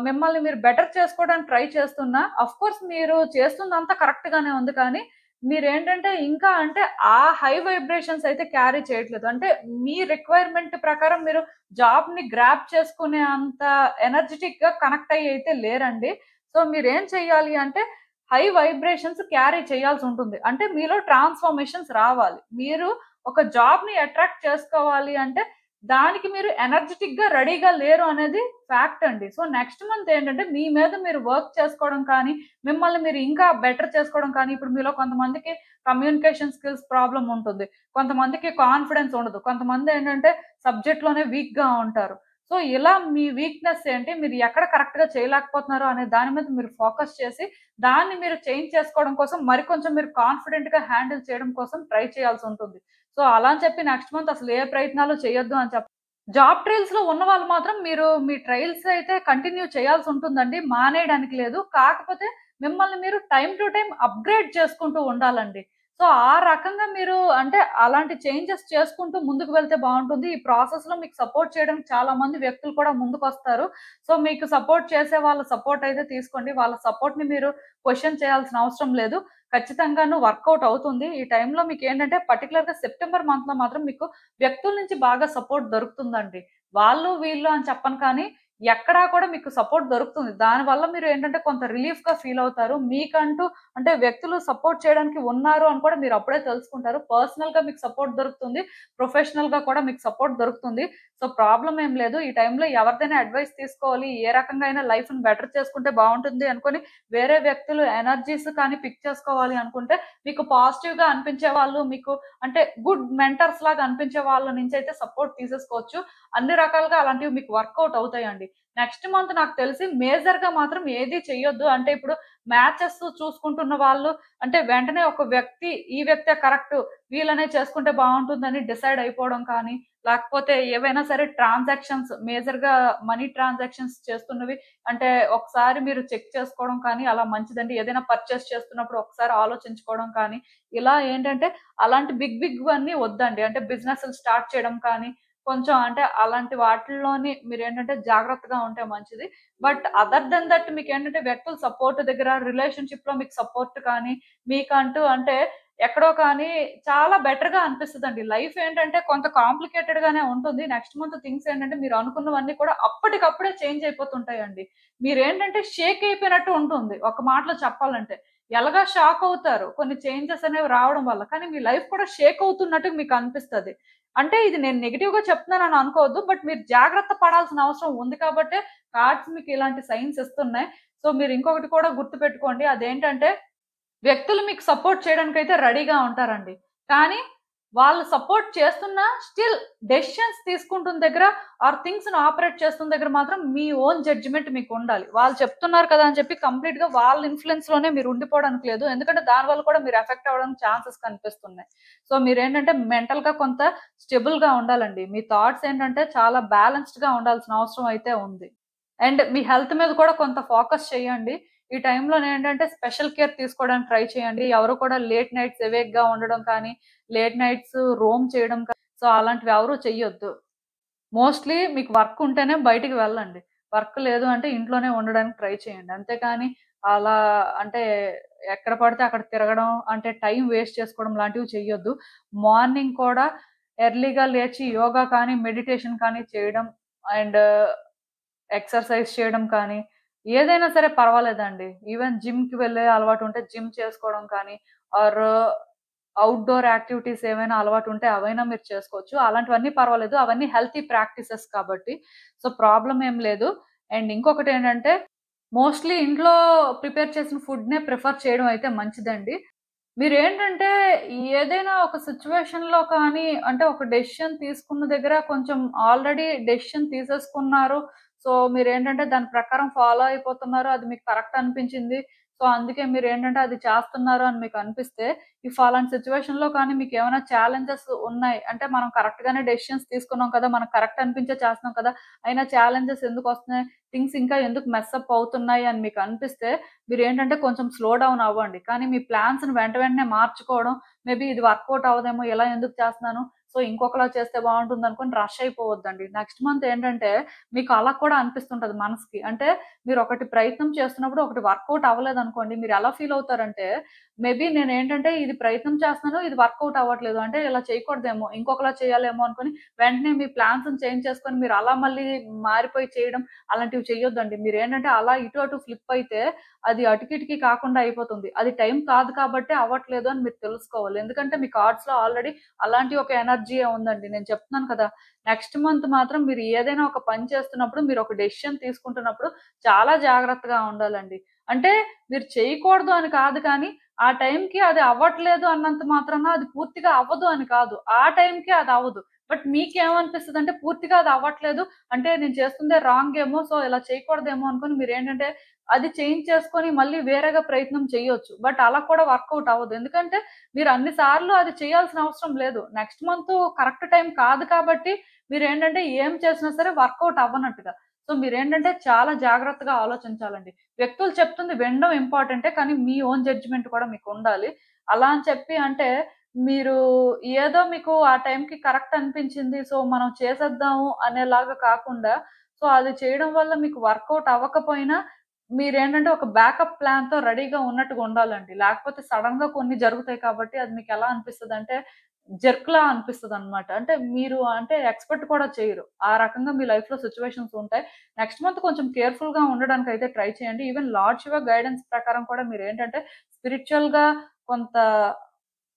మిమ్మల్ని మీరు బెటర్ చేసుకోవడానికి ట్రై చేస్తున్నా, ఆఫ్‌కోర్స్ మీరు చేస్తుందంతా కరెక్ట్ గానే ఉంది కానీ, మీరేంటంటే ఇంకా అంటే ఆ హై వైబ్రేషన్స్ అయితే క్యారీ చేయట్లేదు. అంటే మీ రిక్వైర్‌మెంట్ ప్రకారం మీరు జాబ్‌ని గ్రాబ్ చేసుకునే అంత ఎనర్జిటిక్‌గా కనెక్ట్ అయ్యి అయితే లేరండి. సో, మీరేం చేయాలి అంటే హై వైబ్రేషన్స్ క్యారీ చేయాల్సుంటుంది. అంటే మీలో ట్రాన్స్‌ఫర్మేషన్స్ రావాలి. మీరు ఒక జాబ్‌ని అట్రాక్ట్ చేసుకోవాలి అంటే దానికి మీరు ఎనర్జిటిక్‌గా రెడీగా లేరు అనేది ఫ్యాక్ట్ అండి. సో, నెక్స్ట్ మంత్ ఏంటంటే మీ మీద మీరు వర్క్ చేసుకోవడం కానీ, మిమ్మల్ని మీరు ఇంకా బెటర్ చేసుకోవడం కానీ, ఇప్పుడు మీలో కొంతమందికి కమ్యూనికేషన్ స్కిల్స్ ప్రాబ్లమ్ ఉంటుంది. కొంతమందికి కాన్ఫిడెన్స్ ఉండదు. కొంతమందేంటంటే సబ్జెక్ట్‌లోనే వీక్‌గా ఉంటారు. సో, ఇలా మీ వీక్‌నెస్ ఏంటి? మీరు ఎక్కడ కరెక్ట్‌గా చేయలేకపోతున్నారో అనే దాని మీద మీరు ఫోకస్ చేసి, దాన్ని మీరు చేంజ్ చేసుకోవడం కోసం మరికొంచెం మీరు కాన్ఫిడెంట్‌గా హ్యాండిల్ చేయడం కోసం ట్రై చేయాల్సుంటుంది. సో, అలా అని చెప్పి నెక్స్ట్ మంత్ అసలు ఏ ప్రయత్నాలు చేయొద్దు అని జాబ్ ట్రయల్స్‌లో ఉన్నవాళ్ళు మాత్రం మీరు మీ ట్రయల్స్ అయితే కంటిన్యూ చేయాల్సుంటుందండి. మానేయడానికి లేదు. కాకపోతే మిమ్మల్ని మీరు టైమ్ టు టైమ్ అప్‌గ్రేడ్ చేసుకుంటూ ఉండాలండి. సో, ఆ రకంగా మీరు అంటే అలాంటి చేంజెస్ చేసుకుంటూ ముందుకు వెళ్తే బావుంటుంది. ఈ ప్రాసెస్‌లో మీకు సపోర్ట్ చేయడానికి చాలా మంది వ్యక్తులు కూడా ముందుకొస్తారు. సో, మీకు సపోర్ట్ చేసే వాళ్ళ సపోర్ట్ అయితే తీసుకోండి. వాళ్ళ సపోర్ట్‌ని మీరు క్వెషన్ చేయాల్సిన అవసరం లేదు. ఖచ్చితంగాను వర్కౌట్ అవుతుంది. ఈ టైంలో మీకేంటంటే పర్టిక్యులర్‌గా సెప్టెంబర్ మంత్‌లో మాత్రం మీకు వ్యక్తుల నుంచి బాగా సపోర్ట్ దొరుకుతుందండి. వాళ్ళు, వీళ్ళు అని చెప్పను కానీ, ఎక్కడా కూడా మీకు సపోర్ట్ దొరుకుతుంది. దానివల్ల మీరు ఏంటంటే కొంత రిలీఫ్‌గా ఫీల్ అవుతారు. మీకంటూ అంటే వ్యక్తులు సపోర్ట్ చేయడానికి ఉన్నారు అని కూడా మీరు అప్పుడే తెలుసుకుంటారు. పర్సనల్‌గా మీకు సపోర్ట్ దొరుకుతుంది. ప్రొఫెషనల్‌గా కూడా మీకు సపోర్ట్ దొరుకుతుంది. సో, ప్రాబ్లమ్ ఏం లేదు. ఈ టైంలో ఎవరిదైనా అడ్వైస్ తీసుకోవాలి. ఏ రకంగా అయినా లైఫ్‌ని బెటర్ చేసుకుంటే బావుంటుంది అనుకోని వేరే వ్యక్తులు ఎనర్జీస్ కానీ పిక్ చేసుకోవాలి అనుకుంటే మీకు పాజిటివ్‌గా అనిపించే వాళ్ళు, మీకు అంటే గుడ్ మెంటర్స్ లాగా అనిపించే వాళ్ళ నుంచయితే సపోర్ట్ తీసేసుకోవచ్చు. అన్ని రకాలుగా అలాంటివి మీకు వర్కౌట్ అవుతాయండి. నెక్స్ట్ మంత్ నాకు తెలిసి మేజర్‌గా మాత్రం ఏది చెయ్యొద్దు. అంటే ఇప్పుడు మ్యాచెస్ చూసుకుంటున్న వాళ్ళు అంటే వెంటనే ఒక వ్యక్తి, ఈ వ్యక్తే కరెక్ట్ వీళ్ళనే చేసుకుంటే బావుంటుందని డిసైడ్ అయిపోవడం కానీ, లేకపోతే ఏవైనా సరే ట్రాన్సాక్షన్స్ మేజర్‌గా మనీ ట్రాన్సాక్షన్స్ చేస్తున్నవి అంటే ఒకసారి మీరు చెక్ చేసుకోవడం కానీ అలా మంచిదండి. ఏదైనా పర్చేస్ చేస్తున్నప్పుడు ఒకసారి ఆలోచించుకోవడం కానీ, ఇలా ఏంటంటే అలాంటి బిగ్‌వన్నీ వద్దండి. అంటే బిజినెస్‌లు స్టార్ట్ చేయడం కానీ, కొంచెం అంటే అలాంటి వాటిల్లోని మీరేంటంటే జాగ్రత్తగా ఉంటే మంచిది. బట్ అదర్ దెన్ దట్ మీకేంటంటే వ్యక్తుల సపోర్ట్ దగ్గర రిలేషన్‌షిప్‌లో మీకు సపోర్ట్ కానీ, మీకంటూ అంటే ఎక్కడో కానీ చాలా బెటర్‌గా అనిపిస్తదండి. లైఫ్ ఏంటంటే కొంత కాంప్లికేటెడ్‌గానే ఉంటుంది. నెక్స్ట్ మంత్ థింగ్స్ ఏంటంటే మీరు అనుకున్నవన్నీ కూడా అప్పటికప్పుడే చేంజ్ అయిపోతుంటాయండి. మీరేంటంటే షేక్ అయిపోయినట్టు ఉంటుంది. ఒక మాటలో చెప్పాలంటే. ఎలాగా షాక్ అవుతారు. కొన్ని చేంజెస్ అనేవి రావడం వల్ల. కానీ మీ లైఫ్ కూడా షేక్ అవుతున్నట్టు మీకు అనిపిస్తది. అంటే ఇది నేను నెగెటివ్‌గా చెప్తున్నానని అనుకోవద్దు. బట్ మీరు జాగ్రత్త పడాల్సిన అవసరం ఉంది కాబట్టే కార్డ్స్ మీకు ఇలాంటి సైన్స్ ఇస్తున్నాయి. సో, మీరు ఇంకొకటి కూడా గుర్తుపెట్టుకోండి. అదేంటంటే వ్యక్తులు మీకు సపోర్ట్ చేయడానికైతే రెడీగా ఉంటారండి. కానీ వాళ్ళు సపోర్ట్ చేస్తున్నా స్టిల్ డెసిషన్స్ తీసుకుంటున్న దగ్గర ఆర్ థింగ్స్‌ని ఆపరేట్ చేస్తున్న దగ్గర మాత్రం మీ ఓన్ జడ్జ్‌మెంట్ మీకుండాలి. వాళ్ళు చెప్తున్నారు కదా! అని చెప్పి కంప్లీట్‌గా వాళ్ళ ఇన్‌ఫ్లూయెన్స్‌లోనే మీరు ఉండిపోవడానికి లేదు. ఎందుకంటే దానివల్ల కూడా మీరు ఎఫెక్ట్ అవ్వడానికి ఛాన్సెస్ కనిపిస్తున్నాయి. సో, మీరేంటంటే మెంటల్‌గా కొంత స్టేబుల్‌గా ఉండాలండి. మీ థాట్స్ ఏంటంటే చాలా బ్యాలెన్స్‌డ్‌గా ఉండాల్సిన అవసరం అయితే ఉంది. అండ్ మీ హెల్త్ మీద కూడా కొంత ఫోకస్ చేయండి. ఈ టైంలోనేంటంటే స్పెషల్ కేర్ తీసుకోవడానికి ట్రై చేయండి. ఎవరు కూడా లేట్ నైట్స్ ఎవేక్‌గా ఉండడం కానీ, లేట్ నైట్స్ రోమ్ చేయడం సో, అలాంటివి ఎవరు చెయ్యొద్దు. మోస్ట్‌లీ మీకు వర్క్ ఉంటేనే బయటికి వెళ్ళండి. వర్క్ లేదు అంటే ఇంట్లోనే ఉండడానికి ట్రై చేయండి. అంతేకాని అలా అంటే ఎక్కడ పడితే అక్కడ తిరగడం, అంటే టైం వేస్ట్ చేసుకోవడం లాంటివి చెయ్యొద్దు. మార్నింగ్ కూడా ఎర్లీగా లేచి యోగా కానీ, మెడిటేషన్ కానీ చేయడం అండ్ ఎక్సర్‌సైజ్ చేయడం కానీ, ఏదైనా సరే పర్వాలేదండి. ఈవెన్ జిమ్‌కి వెళ్ళే అలవాటుంటే జిమ్ చేసుకోవడం కానీ, ఆర్ ఔట్‌డోర్ యాక్టివిటీస్ ఏవైనా అలవాటుంటే అవైనా మీరు చేసుకోవచ్చు. అలాంటివన్నీ పర్వాలేదు. అవన్నీ హెల్తీ ప్రాక్టీసెస్ కాబట్టి. సో, ప్రాబ్లమ్ ఏం లేదు. అండ్ ఇంకొకటేంటంటే మోస్ట్‌లీ ఇంట్లో ప్రిపేర్ చేసిన ఫుడ్‌నే ప్రిఫర్ చేయడం అయితే మంచిదండి. మీరేంటంటే ఏదైనా ఒక సిట్యుయేషన్‌లో కానీ అంటే ఒక డెసిషన్ తీసుకున్న దగ్గర కొంచెం ఆల్రెడీ డెసిషన్ తీసేసుకున్నారు. సో, మీరేంటంటే దాని ప్రకారం ఫాలో అయిపోతున్నారు. అది మీకు కరెక్ట్ అనిపించింది. సో, అందుకే మీరేంటంటే అది చేస్తున్నారు అని మీకు అనిపిస్తే, ఇఫ్ అలాంటి సిట్యుయేషన్‌లో కానీ మీకేమైనా ఛాలెంజెస్ ఉన్నాయి. అంటే మనం కరెక్ట్‌గానే డెసిషన్స్ తీసుకున్నాం కదా! మనకు కరెక్ట్ అనిపించే చేస్తున్నాం కదా! అయినా ఛాలెంజెస్ ఎందుకొస్తున్నాయి? థింగ్స్ ఇంకా ఎందుకు మెస్సప్ అవుతున్నాయి అని మీకు అనిపిస్తే మీరేంటంటే కొంచెం స్లో డౌన్ అవ్వండి. కానీ మీ ప్లాన్స్‌ని వెంటనే మార్చుకోవడం, మేబీ ఇది వర్కౌట్ అవ్వదేమో, ఇలా ఎందుకు చేస్తున్నాను? సో, ఇంకొకలా చేస్తే బావుంటుందనుకోని రష్ అయిపోవద్దండి. నెక్స్ట్ మంత్ ఏంటంటే మీకు అలా కూడా అనిపిస్తుంటది మనసుకి. అంటే మీరొకటి ప్రయత్నం చేస్తున్నప్పుడు ఒకటి వర్కౌట్ అవ్వలేదనుకోండి, మీరెలా ఫీల్ అవుతారంటే, మేబీ నేనేంటంటే ఇది ప్రయత్నం చేస్తున్నాను, ఇది వర్కౌట్ అవ్వట్లేదు. అంటే ఇలా చేయకూడదేమో, ఇంకొకలా చేయాలేమో అనుకోని వెంటనే మీ ప్లాన్స్‌ని చేంజ్ చేసుకొని మీరు అలా మళ్ళీ మారిపోయి చేయడం అలాంటివి చెయ్యొద్దండి. మీరేంటంటే అలా ఇటు అటు ఫ్లిప్ అయితే అది అటుకిటికి కాకుండా అయిపోతుంది. అది టైం కాదు కాబట్టే అవ్వట్లేదు అని మీరు తెలుసుకోవాలి. ఎందుకంటే మీ కార్డ్స్‌లో ఆల్రెడీ అలాంటి ఒక ఎనర్జీయే ఉందండి. నేను చెప్తున్నాను కదా! నెక్స్ట్ మంత్ మాత్రం మీరు ఏదైనా ఒక పని చేస్తున్నప్పుడు, మీరు ఒక డెసిషన్ తీసుకుంటున్నప్పుడు చాలా జాగ్రత్తగా ఉండాలండి. అంటే మీరు చేయకూడదు అని కాదు కానీ, ఆ టైంకి అది అవ్వట్లేదు అన్నంత మాత్రాన అది పూర్తిగా అవ్వదు అని కాదు. ఆ టైంకి అది అవ్వదు. బట్ మీకేమనిపిస్తదంటే పూర్తిగా అది అవ్వట్లేదు. అంటే నేను చేస్తుందే రాంగ్ ఏమో, సో ఇలా చేయకూడదేమో అనుకోని మీరేంటంటే అది చేంజ్ చేసుకొని మళ్ళీ వేరేగా ప్రయత్నం చేయొచ్చు. బట్ అలా కూడా వర్కౌట్ అవ్వదు. ఎందుకంటే మీరు అన్ని సార్లు అది చేయాల్సిన అవసరం లేదు. నెక్స్ట్ మంత్ కరెక్ట్ టైమ్ కాదు కాబట్టి మీరేంటంటే ఏం చేసినా సరే వర్కౌట్ అవ్వనట్టుగా. సో, మీరేంటంటే చాలా జాగ్రత్తగా ఆలోచించాలండి. వ్యక్తులు చెప్తుంది వినడం ఇంపార్టెంటే. కానీ మీ ఓన్ జడ్జ్‌మెంట్ కూడా మీకుండాలి. అలా అని చెప్పి అంటే మీరు ఏదో మీకు ఆ టైంకి కరెక్ట్ అనిపించింది. సో, మనం చేసేద్దాము అనేలాగా కాకుండా సో, అది చేయడం వల్ల మీకు వర్కౌట్ అవ్వకపోయినా మీరేంటంటే ఒక బ్యాకప్ ప్లాన్‌తో రెడీగా ఉన్నట్టుగా ఉండాలండి. లేకపోతే సడెన్‌గా కొన్ని జరుగుతాయి కాబట్టి అది మీకెలా అనిపిస్తదంటే జర్క్‌లా అనిపిస్తదనమాట. అంటే మీరు అంటే ఎక్స్‌పెక్ట్ కూడా చేయరు. ఆ రకంగా మీ లైఫ్‌లో సిట్యుయేషన్స్ ఉంటాయి. నెక్స్ట్ మంత్ కొంచెం కేర్‌ఫుల్‌గా ఉండడానికైతే ట్రై చేయండి. ఈవెన్ లార్డ్ శివ గైడెన్స్ ప్రకారం కూడా మీరేంటంటే స్పిరిచ్యువల్‌గా కొంత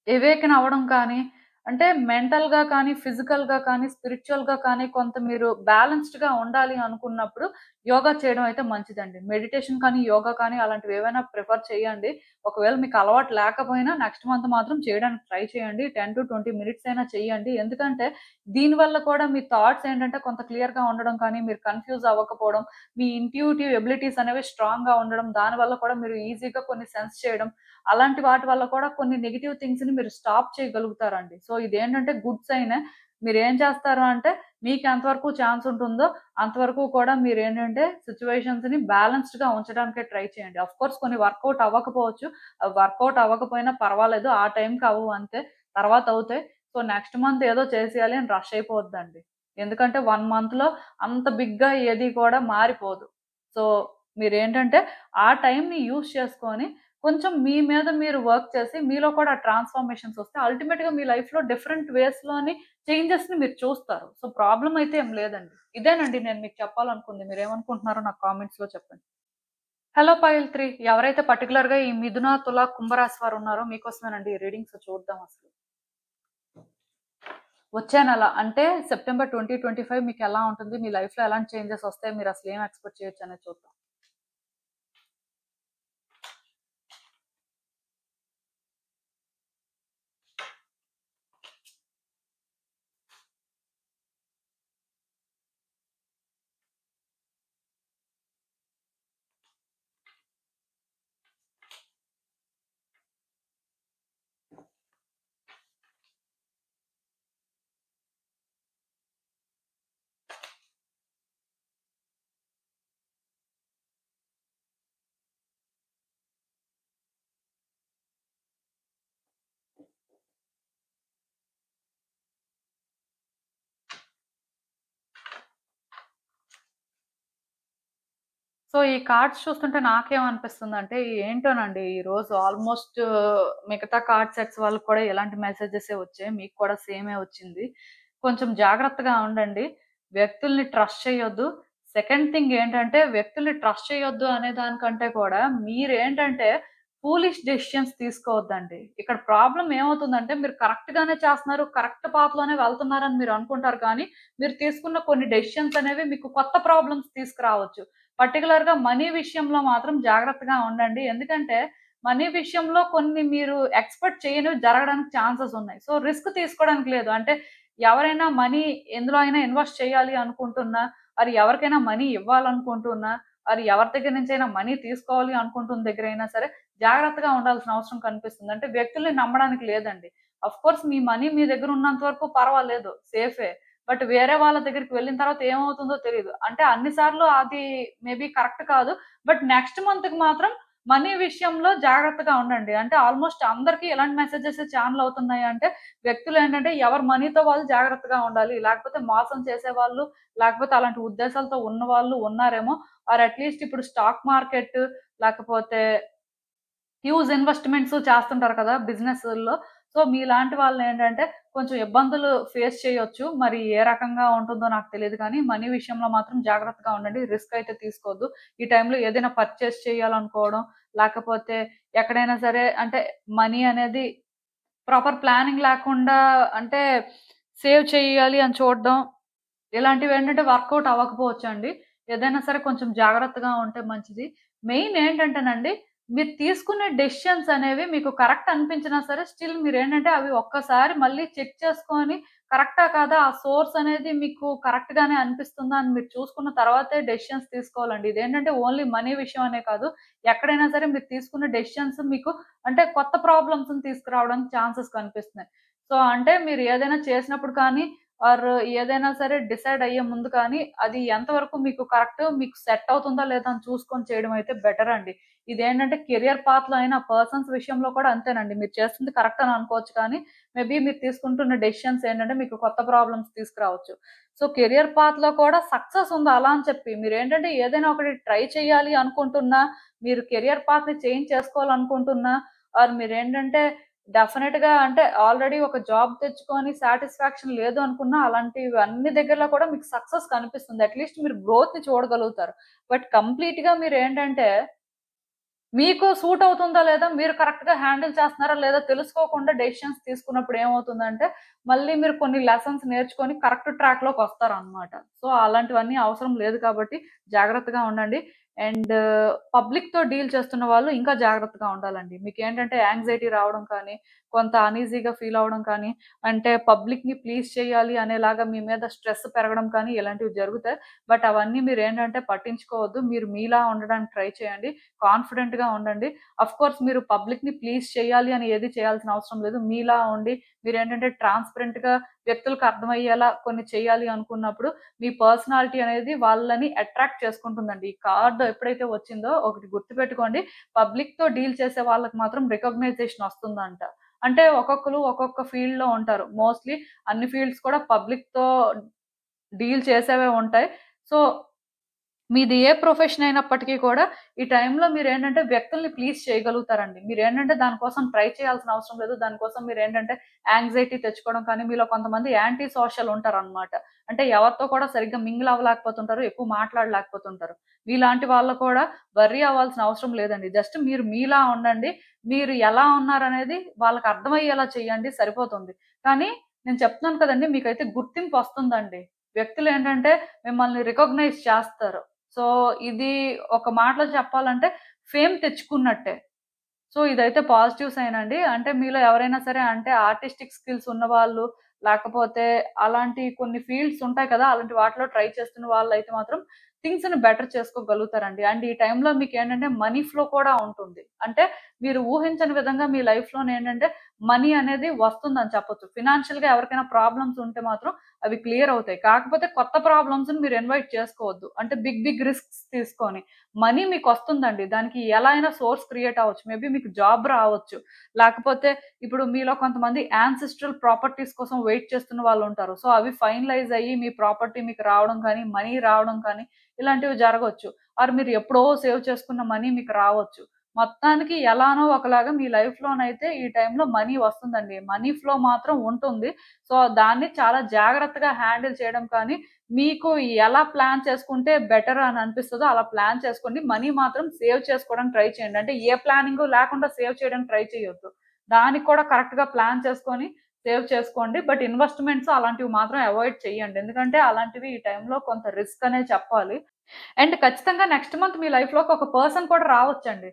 ఎవేకెన్ అవ్వడం కానీ, అంటే మెంటల్‌గా కానీ, ఫిజికల్‌గా కానీ, స్పిరిచ్యువల్‌గా కానీ కొంత మీరు బ్యాలెన్స్డ్‌గా ఉండాలి అనుకున్నప్పుడు యోగా చేయడం అయితే మంచిదండి. మెడిటేషన్ కానీ, యోగా కానీ అలాంటివేవైనా ప్రిఫర్ చేయండి. ఒకవేళ మీకు అలవాటు లేకపోయినా నెక్స్ట్ మంత్ మాత్రం చేయడానికి ట్రై చేయండి. 10-20 మినిట్స్ అయినా చేయండి. ఎందుకంటే దీనివల్ల కూడా మీ థాట్స్ ఏంటంటే కొంత క్లియర్‌గా ఉండడం కానీ, మీరు కన్‌ఫ్యూజ్ అవ్వకపోవడం, మీ ఇంట్యూటివ్ ఎబిలిటీస్ అనేవి స్ట్రాంగ్‌గా ఉండడం, దానివల్ల కూడా మీరు ఈజీగా కొన్ని సెన్స్ చేయడం అలాంటి వాటి వల్ల కూడా కొన్ని నెగెటివ్ థింగ్స్‌ని మీరు స్టాప్ చేయగలుగుతారండి. సో, ఇదేంటంటే గుడ్ సైనే. మీరేం చేస్తారు అంటే, మీకు ఎంతవరకు ఛాన్స్ ఉంటుందో అంతవరకు కూడా మీరేంటంటే సిట్యుయేషన్స్‌ని బ్యాలెన్స్డ్‌గా ఉంచడానికే ట్రై చేయండి. ఆఫ్‌కోర్స్ కొన్ని వర్కౌట్ అవ్వకపోవచ్చు. వర్కౌట్ అవ్వకపోయినా పర్వాలేదు. ఆ టైంకి అవ్వవు అంతే. తర్వాత అవుతాయి. సో, నెక్స్ట్ మంత్ ఏదో చేసేయాలి అని రష్ అయిపోవద్దండి. ఎందుకంటే 1 మంత్‌లో అంత బిగ్‌గా ఏది కూడా మారిపోదు. సో, మీరేంటంటే ఆ టైంని యూజ్ చేసుకొని కొంచెం మీ మీద మీరు వర్క్ చేసి మీలో కూడా ట్రాన్స్‌ఫర్మేషన్స్ వస్తే అల్టిమేట్‌గా మీ లైఫ్‌లో డిఫరెంట్ వేస్‌లోని చేంజెస్‌ని మీరు చూస్తారు. సో, ప్రాబ్లమ్ అయితే ఏం లేదండి. ఇదేనండి నేను మీకు చెప్పాలనుకుంది. మీరేమనుకుంటున్నారో నాకు కామెంట్స్‌లో చెప్పండి. హలో పైల్ 3 ఎవరైతే పర్టిక్యులర్‌గా ఈ మిథున, తుల, కుంభరాశి వారు ఉన్నారో మీకోసమేనండి ఈ రీడింగ్స్ చూద్దాం అసలు. వచ్చే నెల అంటే సెప్టెంబర్ 2025 మీకెలా ఉంటుంది? మీ లైఫ్‌లో ఎలాంటి చేంజెస్ వస్తాయి? మీరసలు ఏం ఎక్స్‌పెక్ట్ చేయొచ్చు అనేది చూద్దాం. సో, ఈ కార్డ్స్ చూస్తుంటే నాకేమనిపిస్తుందంటే, ఏంటోనండి ఈరోజు ఆల్‌మోస్ట్ మిగతా కార్డ్ సెట్స్ వాళ్ళకి కూడా ఇలాంటి మెసేజెసే వచ్చాయి. మీకు కూడా సేమే వచ్చింది. కొంచెం జాగ్రత్తగా ఉండండి. వ్యక్తుల్ని ట్రస్ట్ చేయొద్దు. సెకండ్ థింగ్ ఏంటంటే, వ్యక్తుల్ని ట్రస్ట్ చేయొద్దు అనే దానికంటే కూడా మీరేంటంటే, ఫూలిష్ డెసిషన్స్ తీసుకోవద్దండి. ఇక్కడ ప్రాబ్లమ్ ఏమవుతుందంటే, మీరు కరెక్ట్‌గానే చేస్తున్నారు, కరెక్ట్ పాత్‌లోనే వెళ్తున్నారని మీరు అనుకుంటారు కానీ, మీరు తీసుకున్న కొన్ని డెసిషన్స్ అనేవి మీకు కొత్త ప్రాబ్లమ్స్ తీసుకురావచ్చు. పర్టిక్యులర్‌గా మనీ విషయంలో మాత్రం జాగ్రత్తగా ఉండండి. ఎందుకంటే, మనీ విషయంలో కొన్ని మీరు ఎక్స్‌పెక్ట్ చేయనివి జరగడానికి ఛాన్సెస్ ఉన్నాయి. సో, రిస్క్ తీసుకోవడానికి లేదు. అంటే ఎవరైనా మనీ ఎందులో అయినా ఇన్వెస్ట్ చేయాలి అనుకుంటున్నా, మరి ఎవరికైనా మనీ ఇవ్వాలనుకుంటున్నా, మరి ఎవరి దగ్గర నుంచైనా మనీ తీసుకోవాలి అనుకుంటున్న దగ్గరైనా సరే, జాగ్రత్తగా ఉండాల్సిన అవసరం కనిపిస్తుంది. అంటే వ్యక్తుల్ని నమ్మడానికి లేదండి. ఆఫ్‌కోర్స్ మీ మనీ మీ దగ్గర ఉన్నంత వరకు పర్వాలేదు. సేఫే. బట్ వేరే వాళ్ళ దగ్గరికి వెళ్ళిన తర్వాత ఏమవుతుందో తెలీదు. అంటే అన్ని సార్లు అది మేబీ కరెక్ట్ కాదు. బట్ నెక్స్ట్ మంత్‌కి మాత్రం మనీ విషయంలో జాగ్రత్తగా ఉండండి. అంటే ఆల్‌మోస్ట్ అందరికి ఎలాంటి మెసేజెస్ ఛానెల్ అవుతున్నాయి అంటే వ్యక్తులేంటంటే ఎవరి మనీతో వాళ్ళు జాగ్రత్తగా ఉండాలి. లేకపోతే మోసం చేసేవాళ్ళు, లేకపోతే అలాంటి ఉద్దేశాలతో ఉన్నవాళ్ళు ఉన్నారేమో ఆర్ అట్‌లీస్ట్ ఇప్పుడు స్టాక్ మార్కెట్ లేకపోతే హ్యూజ్ ఇన్వెస్ట్‌మెంట్స్ చేస్తుంటారు కదా! బిజినెస్‌ల్లో. సో, మీలాంటి వాళ్ళేంటంటే కొంచెం ఇబ్బందులు ఫేస్ చేయొచ్చు. మరి ఏ రకంగా ఉంటుందో నాకు తెలీదు కానీ, మనీ విషయంలో మాత్రం జాగ్రత్తగా ఉండండి. రిస్క్ అయితే తీసుకోవద్దు. ఈ టైంలో ఏదైనా పర్చేస్ చేయాలనుకోవడం, లేకపోతే ఎక్కడైనా సరే అంటే మనీ అనేది ప్రాపర్ ప్లానింగ్ లేకుండా అంటే సేవ్ చేయాలి అని చూడడం ఇలాంటివేంటంటే వర్కౌట్ అవ్వకపోవచ్చండి. ఏదైనా సరే కొంచెం జాగ్రత్తగా ఉంటే మంచిది. మెయిన్ ఏంటంటేనండి, మీరు తీసుకునే డెసిషన్స్ అనేవి మీకు కరెక్ట్ అనిపించినా సరే, స్టిల్ మీరేంటంటే అవి ఒక్కసారి మళ్ళీ చెక్ చేసుకొని కరెక్టా కాదా? ఆ సోర్స్ అనేది మీకు కరెక్ట్‌గానే అనిపిస్తుందా అని మీరు చూసుకున్న తర్వాతే డెసిషన్స్ తీసుకోవాలండి. ఇదేంటంటే ఓన్లీ మనీ విషయం అనే కాదు. ఎక్కడైనా సరే మీరు తీసుకున్న డెసిషన్స్ మీకు అంటే కొత్త ప్రాబ్లమ్స్‌ని తీసుకురావడానికి ఛాన్సెస్ కనిపిస్తున్నాయి. సో, అంటే మీరు ఏదైనా చేసినప్పుడు కానీ ఆర్ ఏదైనా సరే డిసైడ్ అయ్యే ముందు కానీ, అది ఎంతవరకు మీకు కరెక్ట్, మీకు సెట్ అవుతుందా లేదా అని చూసుకొని చేయడం అయితే బెటర్ అండి. ఇదేంటంటే కెరియర్ పాత్‌లో అయినా, పర్సన్స్ విషయంలో కూడా అంతేనండి. మీరు చేస్తుంది కరెక్ట్ అని అనుకోవచ్చు కానీ, మేబీ మీరు తీసుకుంటున్న డెసిషన్స్ ఏంటంటే మీకు కొత్త ప్రాబ్లమ్స్ తీసుకురావచ్చు. సో, కెరియర్ పాత్‌లో కూడా సక్సెస్ ఉంది అలా అని చెప్పి, మీరేంటంటే ఏదైనా ఒకటి ట్రై చేయాలి అనుకుంటున్నా, మీరు కెరియర్ పాత్‌ని చేంజ్ చేసుకోవాలనుకుంటున్నా, ఆర్ మీరేంటంటే డెఫినిట్‌గా అంటే ఆల్రెడీ ఒక జాబ్ తెచ్చుకొని సాటిస్ఫాక్షన్ లేదు అనుకున్నా అలాంటివి అన్ని దగ్గరలో కూడా మీకు సక్సెస్ కనిపిస్తుంది. అట్‌లీస్ట్ మీరు గ్రోత్‌ని చూడగలుగుతారు. బట్ కంప్లీట్‌గా మీరేంటంటే మీకు సూట్ అవుతుందా లేదా? మీరు కరెక్ట్‌గా హ్యాండిల్ చేస్తున్నారా లేదా? తెలుసుకోకుండా డెసిషన్స్ తీసుకున్నప్పుడు ఏమవుతుందంటే, మళ్ళీ మీరు కొన్ని లెసన్స్ నేర్చుకొని కరెక్ట్ ట్రాక్‌లోకొస్తారనమాట. సో, అలాంటివన్నీ అవసరం లేదు కాబట్టి జాగ్రత్తగా ఉండండి. అండ్ పబ్లిక్‌తో డీల్ చేస్తున్న వాళ్ళు ఇంకా జాగ్రత్తగా ఉండాలండి. మీకేంటంటే యాంగ్జైటీ రావడం కానీ, కొంత అన్‌ఈజీగా ఫీల్ అవ్వడం కానీ, అంటే పబ్లిక్‌ని ప్లీజ్ చేయాలి అనేలాగా మీ మీద స్ట్రెస్ పెరగడం కానీ ఇలాంటివి జరుగుతాయి. బట్ అవన్నీ మీరేంటంటే పట్టించుకోవద్దు. మీరు మీలా ఉండడానికి ట్రై చేయండి. కాన్ఫిడెంట్‌గా ఉండండి. ఆఫ్‌కోర్స్ మీరు పబ్లిక్‌ని ప్లీజ్ చేయాలి అని ఏది చేయాల్సిన అవసరం లేదు. మీలా ఉండి మీరేంటంటే ట్రాన్స్‌పరెంట్‌గా వ్యక్తులకు అర్థమయ్యేలా కొన్ని చేయాలి అనుకున్నప్పుడు మీ పర్సనాలిటీ అనేది వాళ్ళని అట్రాక్ట్ చేసుకుంటుందండి. ఈ కార్డ్ ఎప్పుడైతే వచ్చిందో ఒకటి గుర్తుపెట్టుకోండి. పబ్లిక్‌తో డీల్ చేసే వాళ్ళకి మాత్రం రికగ్నైజేషన్ వస్తుందంట. అంటే ఒక్కొక్కళ్ళు ఒక్కొక్క ఫీల్డ్‌లో ఉంటారు. మోస్ట్‌లీ అన్ని ఫీల్డ్స్ కూడా పబ్లిక్‌తో డీల్ చేసేవే ఉంటాయి. సో మీది ఏ ప్రొఫెషన్ అయినప్పటికీ కూడా, ఈ టైంలో మీరేంటంటే వ్యక్తుల్ని ప్లీజ్ చేయగలుగుతారండి. మీరేంటంటే దానికోసం ట్రై చేయాల్సిన అవసరం లేదు. దానికోసం మీరేంటంటే యాంగ్జైటీ తెచ్చుకోవడం కానీ, మీలో కొంతమంది యాంటీ సోషల్ ఉంటారనమాట. అంటే ఎవరితో కూడా సరిగ్గా మింగిల్ అవ్వలేకపోతుంటారు. ఎక్కువ మాట్లాడలేకపోతుంటారు. మీలాంటి వాళ్ళు కూడా వర్రీ అవ్వాల్సిన అవసరం లేదండి. జస్ట్ మీరు మీలా ఉండండి. మీరు ఎలా ఉన్నారనేది వాళ్ళకి అర్థమయ్యేలా చేయండి సరిపోతుంది. కానీ నేను చెప్తున్నాను కదండీ! మీకైతే గుర్తింపొస్తుందండి. వ్యక్తులేంటంటే మిమ్మల్ని రికగ్నైజ్ చేస్తారు. సో, ఇది ఒక మాటలో చెప్పాలంటే ఫేమ్ తెచ్చుకున్నట్టే. సో, ఇదైతే పాజిటివ్ సైన్ అండి. అంటే మీలో ఎవరైనా సరే అంటే ఆర్టిస్టిక్ స్కిల్స్ ఉన్నవాళ్ళు, లేకపోతే అలాంటి కొన్ని ఫీల్డ్స్ ఉంటాయి కదా! అలాంటి వాటిలో ట్రై చేస్తున్న వాళ్ళైతే మాత్రం థింగ్స్‌ని బెటర్ చేసుకోగలుగుతారండి. అండ్ ఈ టైంలో మీకేంటంటే మనీ ఫ్లో కూడా ఉంటుంది. అంటే మీరు ఊహించని విధంగా మీ లైఫ్‌లోనేంటంటే మనీ అనేది వస్తుందని చెప్పొచ్చు. ఫినాన్షియల్‌గా ఎవరికైనా ప్రాబ్లమ్స్ ఉంటే మాత్రం అవి క్లియర్ అవుతాయి. కాకపోతే కొత్త ప్రాబ్లమ్స్‌ని మీరు ఇన్వైట్ చేసుకోవద్దు. అంటే బిగ్ బిగ్ రిస్క్స్ తీసుకొని. మనీ మీకొస్తుందండి. దానికి ఎలా అయినా సోర్స్ క్రియేట్ అవ్వచ్చు. మేబీ మీకు జాబ్ రావచ్చు. లేకపోతే ఇప్పుడు మీలో కొంతమంది యాన్సెస్ట్రల్ ప్రాపర్టీస్ కోసం వెయిట్ చేస్తున్న వాళ్ళుంటారు. సో, అవి ఫైనలైజ్ అయ్యి మీ ప్రాపర్టీ మీకు రావడం కానీ, మనీ రావడం కానీ ఇలాంటివి జరగొచ్చు. ఆర్ మీరు ఎప్పుడో సేవ్ చేసుకున్న మనీ మీకు రావచ్చు. మొత్తానికి ఎలానో ఒకలాగా మీ లైఫ్‌లోనైతే ఈ టైంలో మనీ వస్తుందండి. మనీ ఫ్లో మాత్రం ఉంటుంది. సో, దాన్ని చాలా జాగ్రత్తగా హ్యాండిల్ చేయడం కానీ, మీకు ఎలా ప్లాన్ చేసుకుంటే బెటర్ అని అనిపిస్తదో అలా ప్లాన్ చేసుకోండి. మనీ మాత్రం సేవ్ చేసుకోవడానికి ట్రై చేయండి. అంటే ఏ ప్లానింగు లేకుండా సేవ్ చేయడానికి ట్రై చేయొద్దు. దానికి కూడా కరెక్ట్‌గా ప్లాన్ చేసుకొని సేవ్ చేసుకోండి. బట్ ఇన్వెస్ట్‌మెంట్స్ అలాంటివి మాత్రం అవాయిడ్ చేయండి. ఎందుకంటే అలాంటివి ఈ టైంలో కొంత రిస్క్ అనే చెప్పాలి. అండ్ ఖచ్చితంగా నెక్స్ట్ మంత్ మీ లైఫ్‌లోకి ఒక పర్సన్ కూడా రావచ్చండి.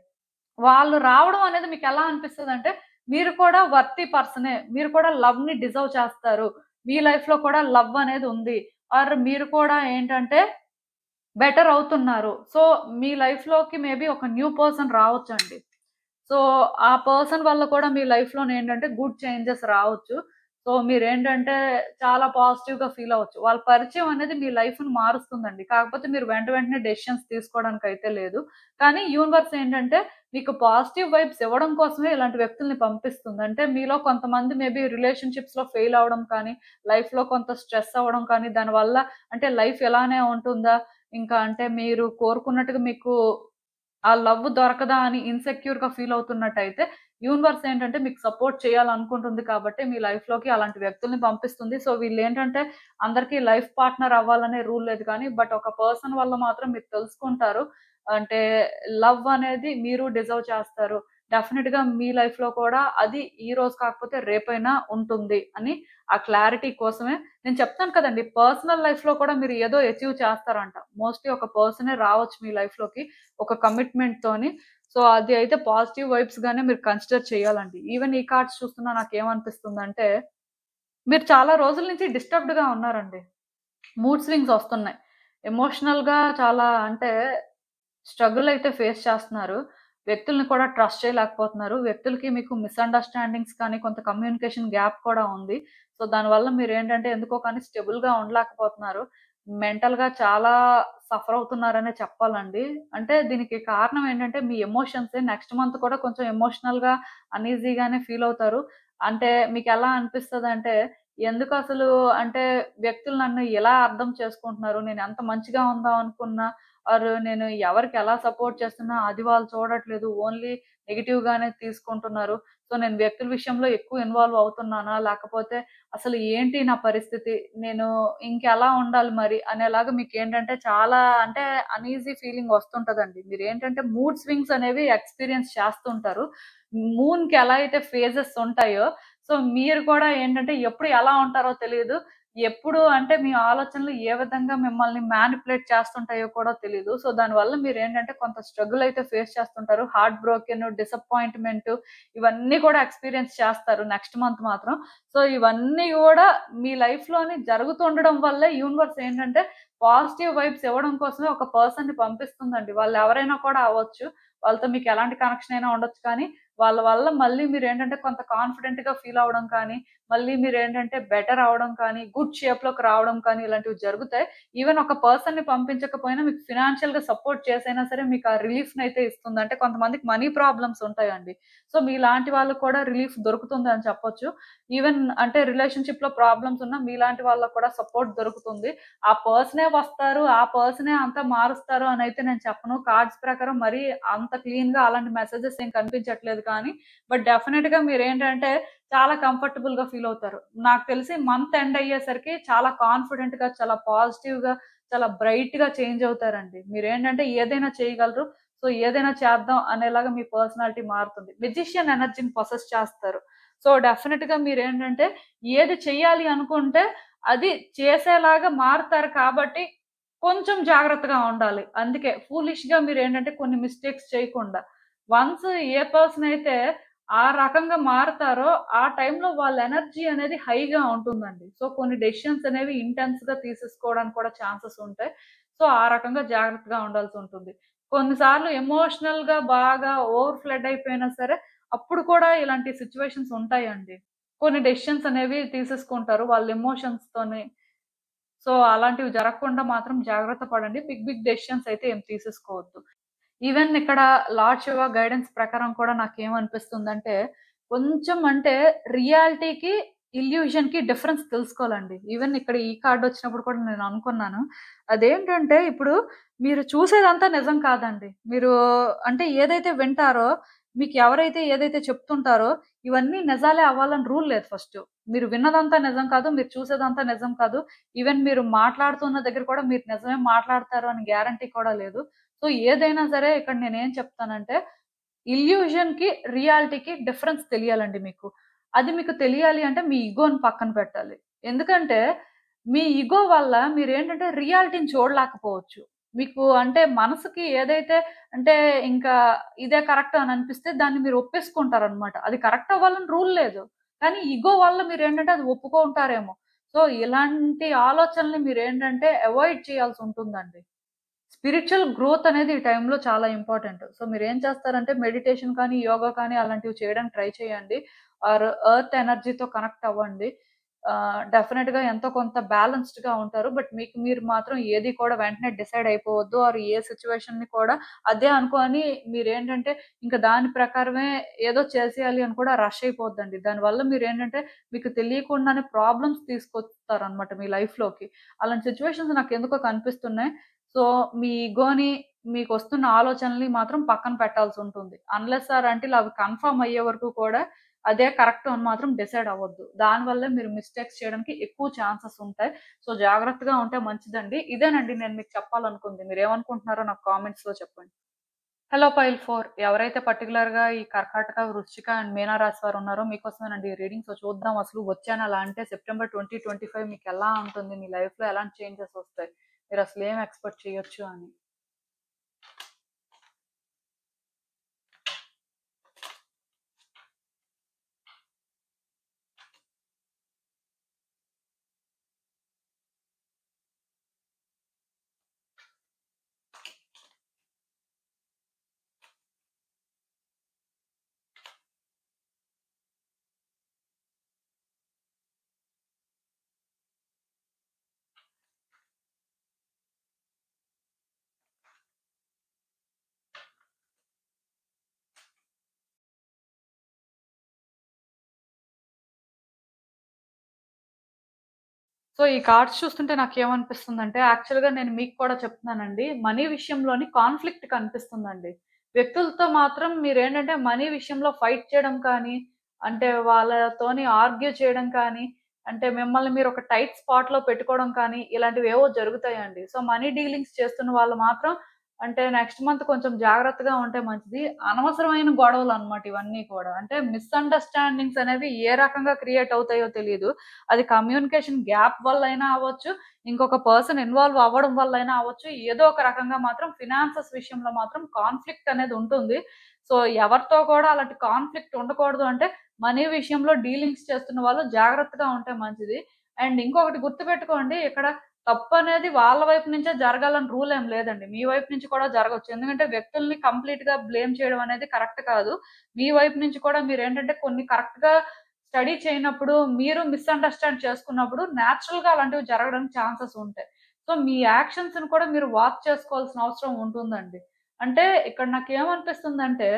వాళ్ళు రావడం అనేది మీకెలా అనిపిస్తదంటే, మీరు కూడా వర్తీ పర్సనే. మీరు కూడా లవ్‌ని డిజర్వ్ చేస్తారు. మీ లైఫ్‌లో కూడా లవ్ అనేది ఉంది. ఆర్ మీరు కూడా ఏంటంటే బెటర్ అవుతున్నారు. సో, మీ లైఫ్‌లోకి మేబీ ఒక న్యూ పర్సన్ రావచ్చండి. సో, ఆ పర్సన్ వల్ల కూడా మీ లైఫ్‌లోనేంటంటే గుడ్ చేంజెస్ రావచ్చు. సో, మీరేంటంటే చాలా పాజిటివ్‌గా ఫీల్ అవ్వచ్చు. వాళ్ళ పరిచయం అనేది మీ లైఫ్‌ని మారుస్తుందండి. కాకపోతే మీరు వెంట వెంటనే డెసిషన్స్ తీసుకోవడానికైతే లేదు. కానీ యూనివర్స్ ఏంటంటే మీకు పాజిటివ్ వైబ్స్ ఇవ్వడం కోసమే ఇలాంటి వ్యక్తుల్ని పంపిస్తుంది. అంటే మీలో కొంతమంది మేబీ రిలేషన్‌షిప్స్‌లో ఫెయిల్ అవ్వడం కానీ, లైఫ్‌లో కొంత స్ట్రెస్ అవ్వడం కానీ, దానివల్ల అంటే లైఫ్ ఇలానే ఉంటుందా? ఇంకా అంటే మీరు కోరుకున్నట్టుగా మీకు ఆ లవ్ దొరకదా అని ఇన్‌సెక్యూర్‌గా ఫీల్ అవుతున్నట్టయితే, యూనివర్స్ ఏంటంటే మీకు సపోర్ట్ చేయాలనుకుంటుంది కాబట్టి మీ లైఫ్‌లోకి అలాంటి వ్యక్తుల్ని పంపిస్తుంది. సో, వీళ్ళేంటంటే అందరికీ లైఫ్ పార్ట్నర్ అవ్వాలనే రూల్ లేదు కానీ, బట్ ఒక పర్సన్ వల్ల మాత్రం మీరు తెలుసుకుంటారు. అంటే లవ్ అనేది మీరు డిజర్వ్ చేస్తారు. డెఫినిట్‌గా మీ లైఫ్‌లో కూడా అది ఈ రోజు కాకపోతే రేపైనా ఉంటుంది అని ఆ క్లారిటీ కోసమే నేను చెప్తాను కదండీ! పర్సనల్ లైఫ్‌లో కూడా మీరు ఏదో అచీవ్ చేస్తారంట. మోస్ట్‌లీ ఒక పర్సనే రావచ్చు మీ లైఫ్‌లోకి. ఒక కమిట్మెంట్‌తోని. సో, అది అయితే పాజిటివ్ వైబ్స్ గానే మీరు కన్సిడర్ చేయాలండి. ఈవెన్ ఈ కార్డ్స్ చూస్తున్నా నాకేమనిపిస్తుందంటే, మీరు చాలా రోజుల నుంచి డిస్టర్బ్డ్‌గా ఉన్నారండి. మూడ్ స్వింగ్స్ ఒస్తున్నాయి. ఎమోషనల్‌గా చాలా అంటే స్ట్రగుల్ అయితే ఫేస్ చేస్తున్నారు. వ్యక్తుల్ని కూడా ట్రస్ట్ చేయలేకపోతున్నారు. వ్యక్తులకి మీకు మిస్‌అండర్‌స్టాండింగ్స్ కానీ, కొంత కమ్యూనికేషన్ గ్యాప్ కూడా ఉంది. సో, దానివల్ల మీరేంటంటే ఎందుకో కానీ స్టెబుల్‌గా ఉండలేకపోతున్నారు. మెంటల్‌గా చాలా సఫర్ అవుతున్నారనే చెప్పాలండి. అంటే దీనికి కారణం ఏంటంటే మీ ఎమోషన్సే. నెక్స్ట్ మంత్ కూడా కొంచెం ఎమోషనల్‌గా అన్‌ఈజీగానే ఫీల్ అవుతారు. అంటే మీకెలా అనిపిస్తదంటే ఎందుకసలు అంటే వ్యక్తులు నన్ను ఎలా అర్థం చేసుకుంటున్నారు? నేను ఎంత మంచిగా ఉందాం అనుకున్నా నేను ఎవరికి ఎలా సపోర్ట్ చేస్తున్నా అది వాళ్ళు చూడట్లేదు. ఓన్లీ నెగెటివ్ గానే తీసుకుంటున్నారు. సో నేను వ్యక్తుల విషయంలో ఎక్కువ ఇన్వాల్వ్ అవుతున్నానా, లేకపోతే అసలు ఏంటి నా పరిస్థితి, నేను ఇంకెలా ఉండాలి మరి అనేలాగా మీకేంటంటే చాలా అంటే అన్‌ఈజీ ఫీలింగ్ వస్తుంటదండి. మీరేంటంటే మూడ్ స్వింగ్స్ అనేవి ఎక్స్‌పీరియన్స్ చేస్తుంటారు. మూన్‌కి ఎలా అయితే ఫేజెస్ ఉంటాయో, సో మీరు కూడా ఏంటంటే ఎప్పుడు ఎలా ఉంటారో తెలీదు. ఎప్పుడు అంటే మీ ఆలోచనలు ఏ విధంగా మిమ్మల్ని మ్యానిపులేట్ చేస్తుంటాయో కూడా తెలీదు. సో దానివల్ల మీరేంటంటే కొంత స్ట్రగుల్ అయితే ఫేస్ చేస్తుంటారు. హార్ట్ బ్రోకెన్, డిసప్పాయింట్‌మెంట్ ఇవన్నీ కూడా ఎక్స్‌పీరియన్స్ చేస్తారు నెక్స్ట్ మంత్ మాత్రం. సో ఇవన్నీ గూడా మీ లైఫ్‌లోని జరుగుతుండడం వల్లే యూనివర్స్ ఏంటంటే పాజిటివ్ వైబ్స్ ఇవ్వడం కోసమే ఒక పర్సన్‌ని పంపిస్తుందండి. వాళ్ళెవరైనా కూడా అవ్వచ్చు. వాళ్ళతో మీకు ఎలాంటి కనెక్షన్ అయినా ఉండొచ్చు కానీ, వాళ్ళ వల్ల మళ్ళీ మీరేంటంటే కొంత కాన్ఫిడెంట్‌గా ఫీల్ అవ్వడం కానీ, మళ్ళీ మీరేంటంటే బెటర్ అవ్వడం కానీ, గుడ్ షేప్‌లోకి రావడం కానీ ఇలాంటివి జరుగుతాయి. ఈవెన్ ఒక పర్సన్‌ని పంపించకపోయినా మీకు ఫినాన్షియల్‌గా సపోర్ట్ చేసైనా సరే మీకు ఆ రిలీఫ్‌నైతే ఇస్తుంది. అంటే కొంతమందికి మనీ ప్రాబ్లమ్స్ ఉంటాయండి. సో మీలాంటి వాళ్ళకి కూడా రిలీఫ్ దొరుకుతుందని చెప్పొచ్చు. ఈవెన్ అంటే రిలేషన్‌షిప్‌లో ప్రాబ్లమ్స్ ఉన్న మీలాంటి వాళ్ళకి కూడా సపోర్ట్ దొరుకుతుంది. ఆ పర్సనే వస్తారు, ఆ పర్సనే అంతా మారుస్తారు అనైతే నేను చెప్పను. కార్డ్స్ ప్రకారం మరీ అంత క్లీన్‌గా అలాంటి మెసేజెస్ ఏం కనిపించట్లేదు కానీ, బట్ డెఫినిట్‌గా మీరేంటంటే చాలా కంఫర్టబుల్‌గా ఫీల్ అవుతారు. నాకు తెలిసి మంత్ ఎండ్ అయ్యేసరికి చాలా కాన్ఫిడెంట్‌గా, చాలా పాజిటివ్‌గా, చాలా బ్రైట్‌గా చేంజ్ అవుతారండి. మీరేంటంటే ఏదైనా చేయగలరు. సో ఏదైనా చేద్దాం అనేలాగా మీ పర్సనాలిటీ మారుతుంది. మెజిషియన్ ఎనర్జీని పొసెస్ చేస్తారు. సో డెఫినిట్‌గా మీరేంటంటే ఏది చెయ్యాలి అనుకుంటే అది చేసేలాగా మారుతారు కాబట్టి కొంచెం జాగ్రత్తగా ఉండాలి. అందుకే ఫూలిష్‌గా మీరేంటంటే కొన్ని మిస్టేక్స్ చేయకుండా. వన్స్ ఏ పర్సన్ అయితే ఆ రకంగా మారతారో, ఆ టైంలో వాళ్ళ ఎనర్జీ అనేది హైగా ఉంటుందండి. సో, కొన్ని డెసిషన్స్ అనేవి ఇంటెన్స్‌గా తీసేసుకోవడానికి కూడా ఛాన్సెస్ ఉంటాయి. సో, ఆ రకంగా జాగ్రత్తగా ఉండాల్సుంటుంది. కొన్నిసార్లు ఎమోషనల్‌గా బాగా ఓవర్ ఫ్లడ్ అయిపోయినా సరే, అప్పుడు కూడా ఇలాంటి సిట్యుయేషన్స్ ఉంటాయండి. కొన్ని డెసిషన్స్ అనేవి తీసేసుకుంటారు వాళ్ళ ఎమోషన్స్‌తోని. సో, అలాంటివి జరగకుండా మాత్రం జాగ్రత్త పడండి. బిగ్ బిగ్ డెసిషన్స్ అయితే ఏం తీసేసుకోవద్దు. ఈవెన్ ఇక్కడ లార్డ్ శివ గైడెన్స్ ప్రకారం కూడా నాకేమనిపిస్తుందంటే, కొంచెం అంటే రియాలిటీకి, ఇల్యూజన్‌కి డిఫరెన్స్ తెలుసుకోవాలండి. ఈవెన్ ఇక్కడ ఈ కార్డొచ్చినప్పుడు కూడా నేను అనుకున్నాను. అదేంటంటే ఇప్పుడు మీరు చూసేదంతా నిజం కాదండి. మీరు అంటే ఏదైతే వింటారో, మీకు ఎవరైతే ఏదైతే చెప్తుంటారో, ఇవన్నీ నిజాలే అవ్వాలని రూల్ లేదు ఫస్టు. మీరు విన్నదంతా నిజం కాదు. మీరు చూసేదంతా నిజం కాదు. ఈవెన్ మీరు మాట్లాడుతున్న దగ్గర కూడా మీరు నిజమే మాట్లాడతారు అని గ్యారంటీ కూడా లేదు. సో, ఏదైనా సరే ఇక్కడ నేనేం చెప్తానంటే, ఇల్యూజన్‌కి, రియాలిటీకి డిఫరెన్స్ తెలియాలండి మీకు. అది మీకు తెలియాలి అంటే మీ ఇగోని పక్కన పెట్టాలి. ఎందుకంటే, మీ ఇగో వల్ల మీరేంటంటే రియాలిటీని చూడలేకపోవచ్చు. మీకు అంటే మనసుకి ఏదైతే అంటే ఇంకా ఇదే కరెక్ట్ అని అనిపిస్తే దాన్ని మీరు ఒప్పేసుకుంటారనమాట. అది కరెక్ట్ అవ్వాలని రూల్ లేదు. కానీ ఇగో వల్ల మీరేంటంటే అది ఒప్పుకుంటారేమో. సో, ఇలాంటి ఆలోచనలు మీరేంటంటే అవాయిడ్ చేయాల్సుంటుందండి. స్పిరిచ్యువల్ గ్రోత్ అనేది ఈ టైంలో చాలా ఇంపార్టెంట్. సో, మీరేం చేస్తారంటే మెడిటేషన్ కానీ, యోగా కానీ అలాంటివి చేయడానికి ట్రై చేయండి. ఆర్ ఎర్త్ ఎనర్జీతో కనెక్ట్ అవ్వండి. డెఫినిట్‌గా ఎంతో కొంత బ్యాలెన్స్డ్‌గా ఉంటారు. బట్ మీకు మీరు మాత్రం ఏది కూడా వెంటనే డిసైడ్ అయిపోవద్దు. ఆర్ ఏ సిట్యుయేషన్‌ని కూడా అదే అనుకోని మీరేంటంటే ఇంక దాని ప్రకారమే ఏదో చేసేయాలి అని కూడా రష్ అయిపోద్దండి. దానివల్ల మీరేంటంటే మీకు తెలియకుండానే ప్రాబ్లమ్స్ తీసుకొస్తారనమాట మీ లైఫ్‌లోకి. అలాంటి సిట్యుయేషన్స్ నాకెందుకో కనిపిస్తున్నాయి. సో, మీ ఇగోని, మీకొస్తున్న ఆలోచనలని మాత్రం పక్కన పెట్టాల్సుంటుంది. అన్‌లెస్ ఆర్ అంటిల్ అవి కన్ఫర్మ్ అయ్యే వరకు కూడా అదే కరెక్ట్ అని మాత్రం డిసైడ్ అవ్వద్దు. దానివల్లే మీరు మిస్టేక్స్ చేయడానికి ఎక్కువ ఛాన్సెస్ ఉంటాయి. సో, జాగ్రత్తగా ఉంటే మంచిదండి. ఇదేనండి నేను మీకు చెప్పాలనుకుంది. మీరేమనుకుంటున్నారో నాకు కామెంట్స్‌లో చెప్పండి. హలో పైల్ 4 ఎవరైతే పర్టిక్యులర్‌గా ఈ కర్కాటక, వృశ్చిక అండ్ మీన రాశి వారు ఉన్నారో మీకోసమేనండి ఈ రీడింగ్. సో, చూద్దాం అసలు వచ్చే నెల అంటే సెప్టెంబర్ 2025 మీకెలా ఉంటుంది? మీ లైఫ్‌లో ఎలాంటి చేంజెస్ ఒస్తాయి? మీరసలు ఏం ఎక్స్‌పెక్ట్ చేయొచ్చు అని. సో, ఈ కార్డ్స్ చూస్తుంటే నాకేమనిపిస్తుందంటే, యాక్చువల్‌గా నేను మీకు కూడా చెప్తున్నానండి. మనీ విషయంలోని కాన్‌ఫ్లిక్ట్ కనిపిస్తుందండి. వ్యక్తులతో మాత్రం మీరేంటంటే మనీ విషయంలో ఫైట్ చేయడం కానీ, అంటే వాళ్ళతోని ఆర్గ్యూ చేయడం కానీ, అంటే మిమ్మల్ని మీరు ఒక టైట్ స్పాట్‌లో పెట్టుకోవడం కానీ, ఇలాంటివేవో జరుగుతాయండి. సో, మనీ డీలింగ్స్ చేస్తున్న వాళ్ళు మాత్రం అంటే నెక్స్ట్ మంత్ కొంచెం జాగ్రత్తగా ఉంటే మంచిది. అనవసరమైన గొడవలనమాట ఇవన్నీ కూడా. అంటే మిస్‌అండర్‌స్టాండింగ్స్ అనేవి ఏ రకంగా క్రియేట్ అవుతాయో తెలీదు. అది కమ్యూనికేషన్ గ్యాప్ వల్లైనా అవ్వచ్చు, ఇంకొక పర్సన్ ఇన్వాల్వ్ అవ్వడం వల్లైనా అవ్వచ్చు. ఏదో ఒక రకంగా మాత్రం ఫినాన్సెస్ విషయంలో మాత్రం కాన్‌ఫ్లిక్ట్ అనేది ఉంటుంది. సో, ఎవరితో కూడా అలాంటి కాన్‌ఫ్లిక్ట్ ఉండకూడదు అంటే, మనీ విషయంలో డీలింగ్స్ చేస్తున్న వాళ్ళు జాగ్రత్తగా ఉంటే మంచిది. అండ్ ఇంకొకటి గుర్తుపెట్టుకోండి ఇక్కడ తప్పనేది వాళ్ళ వైపు నుంచే జరగాలని రూల్ ఏం లేదండి. మీ వైపు నుంచి కూడా జరగొచ్చు. ఎందుకంటే వ్యక్తుల్ని కంప్లీట్‌గా బ్లేమ్ చేయడం అనేది కరెక్ట్ కాదు. మీ వైపు నుంచి కూడా మీరేంటంటే కొన్ని కరెక్ట్‌గా స్టడీ చేయనప్పుడు, మీరు మిస్‌అండర్‌స్టాండ్ చేసుకున్నప్పుడు నేచురల్‌గా అలాంటివి జరగడానికి ఛాన్సెస్ ఉంటాయి. సో, మీ యాక్షన్స్‌ని కూడా మీరు వాచ్ చేసుకోవాల్సిన అవసరం ఉంటుందండి. అంటే ఇక్కడ నాకేమనిపిస్తుందంటే,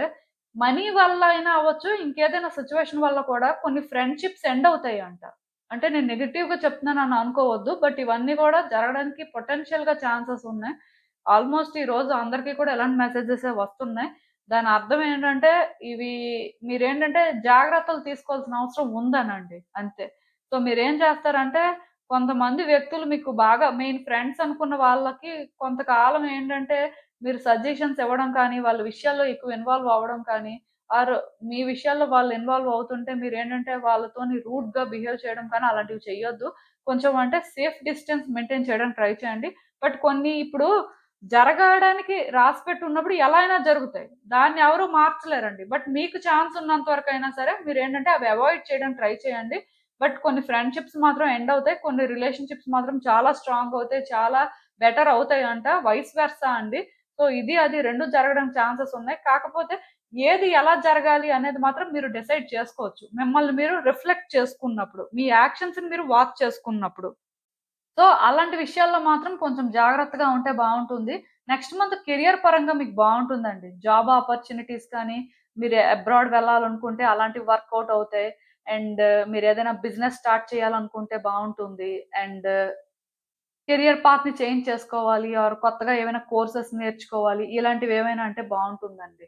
మనీ వల్ల అయినా అవ్వచ్చు, ఇంకేదైనా సిట్యుయేషన్ వల్ల కూడా కొన్ని ఫ్రెండ్‌షిప్స్ ఎండ్ అవుతాయంట. అంటే నేను నెగెటివ్‌గా చెప్తున్నానని అనుకోవద్దు. బట్ ఇవన్నీ కూడా జరగడానికి పొటెన్షియల్‌గా ఛాన్సెస్ ఉన్నాయి. ఆల్‌మోస్ట్ ఈ రోజు అందరికి కూడా ఎలాంటి మెసేజెసే వస్తున్నాయి. దాని అర్థం ఏంటంటే, ఇవి మీరేంటంటే జాగ్రత్తలు తీసుకోవాల్సిన అవసరం ఉందనండి. అంతే. సో, మీరేం చేస్తారంటే, కొంతమంది వ్యక్తులు మీకు బాగా మెయిన్ ఫ్రెండ్స్ అనుకున్న వాళ్ళకి కొంతకాలం ఏంటంటే, మీరు సజెషన్స్ ఇవ్వడం కానీ, వాళ్ళ విషయాల్లో ఎక్కువ ఇన్వాల్వ్ అవ్వడం కానీ, ఆర్ మీ విషయాల్లో వాళ్ళు ఇన్వాల్వ్ అవుతుంటే మీరేంటంటే వాళ్ళతోని రూడ్‌గా బిహేవ్ చేయడం కానీ అలాంటివి చెయ్యొద్దు. కొంచెం అంటే సేఫ్ డిస్టెన్స్ మెయింటైన్ చేయడానికి ట్రై చేయండి. బట్ కొన్ని ఇప్పుడు జరగడానికి రాసిపెట్టి ఉన్నప్పుడు ఎలా అయినా జరుగుతాయి. దాన్ని ఎవరు మార్చలేరండి. బట్ మీకు ఛాన్స్ ఉన్నంత వరకైనా సరే మీరేంటంటే అవి అవాయిడ్ చేయడానికి ట్రై చేయండి. బట్ కొన్ని ఫ్రెండ్‌షిప్స్ మాత్రం ఎండ్ అవుతాయి. కొన్ని రిలేషన్‌షిప్స్ మాత్రం చాలా స్ట్రాంగ్ అవుతాయి. చాలా బెటర్ అవుతాయంట. వైస్ వెర్సా అండి. సో, ఇది అది 2 జరగడానికి ఛాన్సెస్ ఉన్నాయి. కాకపోతే ఏది ఎలా జరగాలి అనేది మాత్రం మీరు డిసైడ్ చేసుకోవచ్చు. మిమ్మల్ని మీరు రిఫ్లెక్ట్ చేసుకున్నప్పుడు. మీ యాక్షన్స్‌ని మీరు వాచ్ చేసుకున్నప్పుడు. సో, అలాంటి విషయాల్లో మాత్రం కొంచెం జాగ్రత్తగా ఉంటే బావుంటుంది. నెక్స్ట్ మంత్ కెరియర్ పరంగా మీకు బావుంటుందండి. జాబ్ ఆపర్చునిటీస్ కానీ, మీరు అబ్రాడ్ వెళ్ళాలనుకుంటే అలాంటివి వర్కౌట్ అవుతాయి. అండ్ మీరేదైనా బిజినెస్ స్టార్ట్ చేయాలనుకుంటే బావుంటుంది. అండ్ కెరియర్ పాత్‌ని చేంజ్ చేసుకోవాలి ఆర్ కొత్తగా ఏవైనా కోర్సెస్ నేర్చుకోవాలి. ఇలాంటివేవైనా అంటే బావుంటుందండి.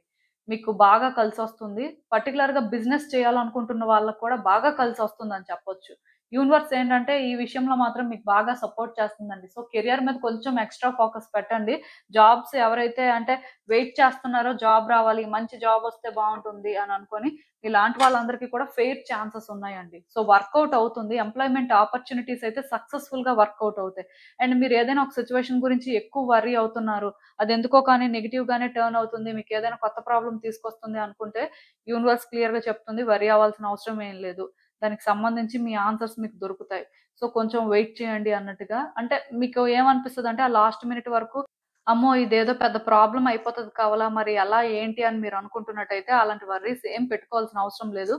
మీకు బాగా కలిసొస్తుంది. పర్టిక్యులర్‌గా బిజినెస్ చేయాలనుకుంటున్న వాళ్ళకి కూడా బాగా కలిసొస్తుందని చెప్పొచ్చు. యూనివర్స్ ఏంటంటే ఈ విషయంలో మాత్రం మీకు బాగా సపోర్ట్ చేస్తుందండి. సో, కెరియర్ మీద కొంచెం ఎక్స్‌ట్రా ఫోకస్ పెట్టండి. జాబ్స్ ఎవరైతే అంటే వెయిట్ చేస్తున్నారో జాబ్ రావాలి, మంచి జాబొస్తే బావుంటుంది అని అనుకోని, ఇలాంటి వాళ్ళందరికీ కూడా ఫెయిర్ ఛాన్సెస్ ఉన్నాయండి. సో, వర్కౌట్ అవుతుంది. ఎంప్లాయ్‌మెంట్ ఆపర్చునిటీస్ అయితే సక్సెస్‌ఫుల్‌గా వర్కౌట్ అవుతాయి. అండ్ మీరేదైనా ఒక సిట్యుయేషన్ గురించి ఎక్కువ వర్రీ అవుతున్నారు. అదెందుకో కానీ నెగెటివ్‌గానే టర్న్ అవుతుంది. మీకేదైనా కొత్త ప్రాబ్లమ్ తీసుకొస్తుంది అనుకుంటే, యూనివర్స్ క్లియర్‌గా చెప్తుంది వర్రీ అవ్వాల్సిన అవసరం ఏం లేదు. దానికి సంబంధించి మీ ఆన్సర్స్ మీకు దొరుకుతాయి. సో, కొంచెం వెయిట్ చేయండి అన్నట్టుగా. అంటే మీకు ఏమనిపిస్తదంటే ఆ లాస్ట్ మినిట్ వరకు అమ్మో! ఇదేదో పెద్ద ప్రాబ్లమ్ అయిపోతది కావాలా మరి ఎలా ఏంటి అని మీరు అనుకుంటున్నట్టయితే అలాంటి వర్రీస్ ఏం పెట్టుకోవాల్సిన అవసరం లేదు.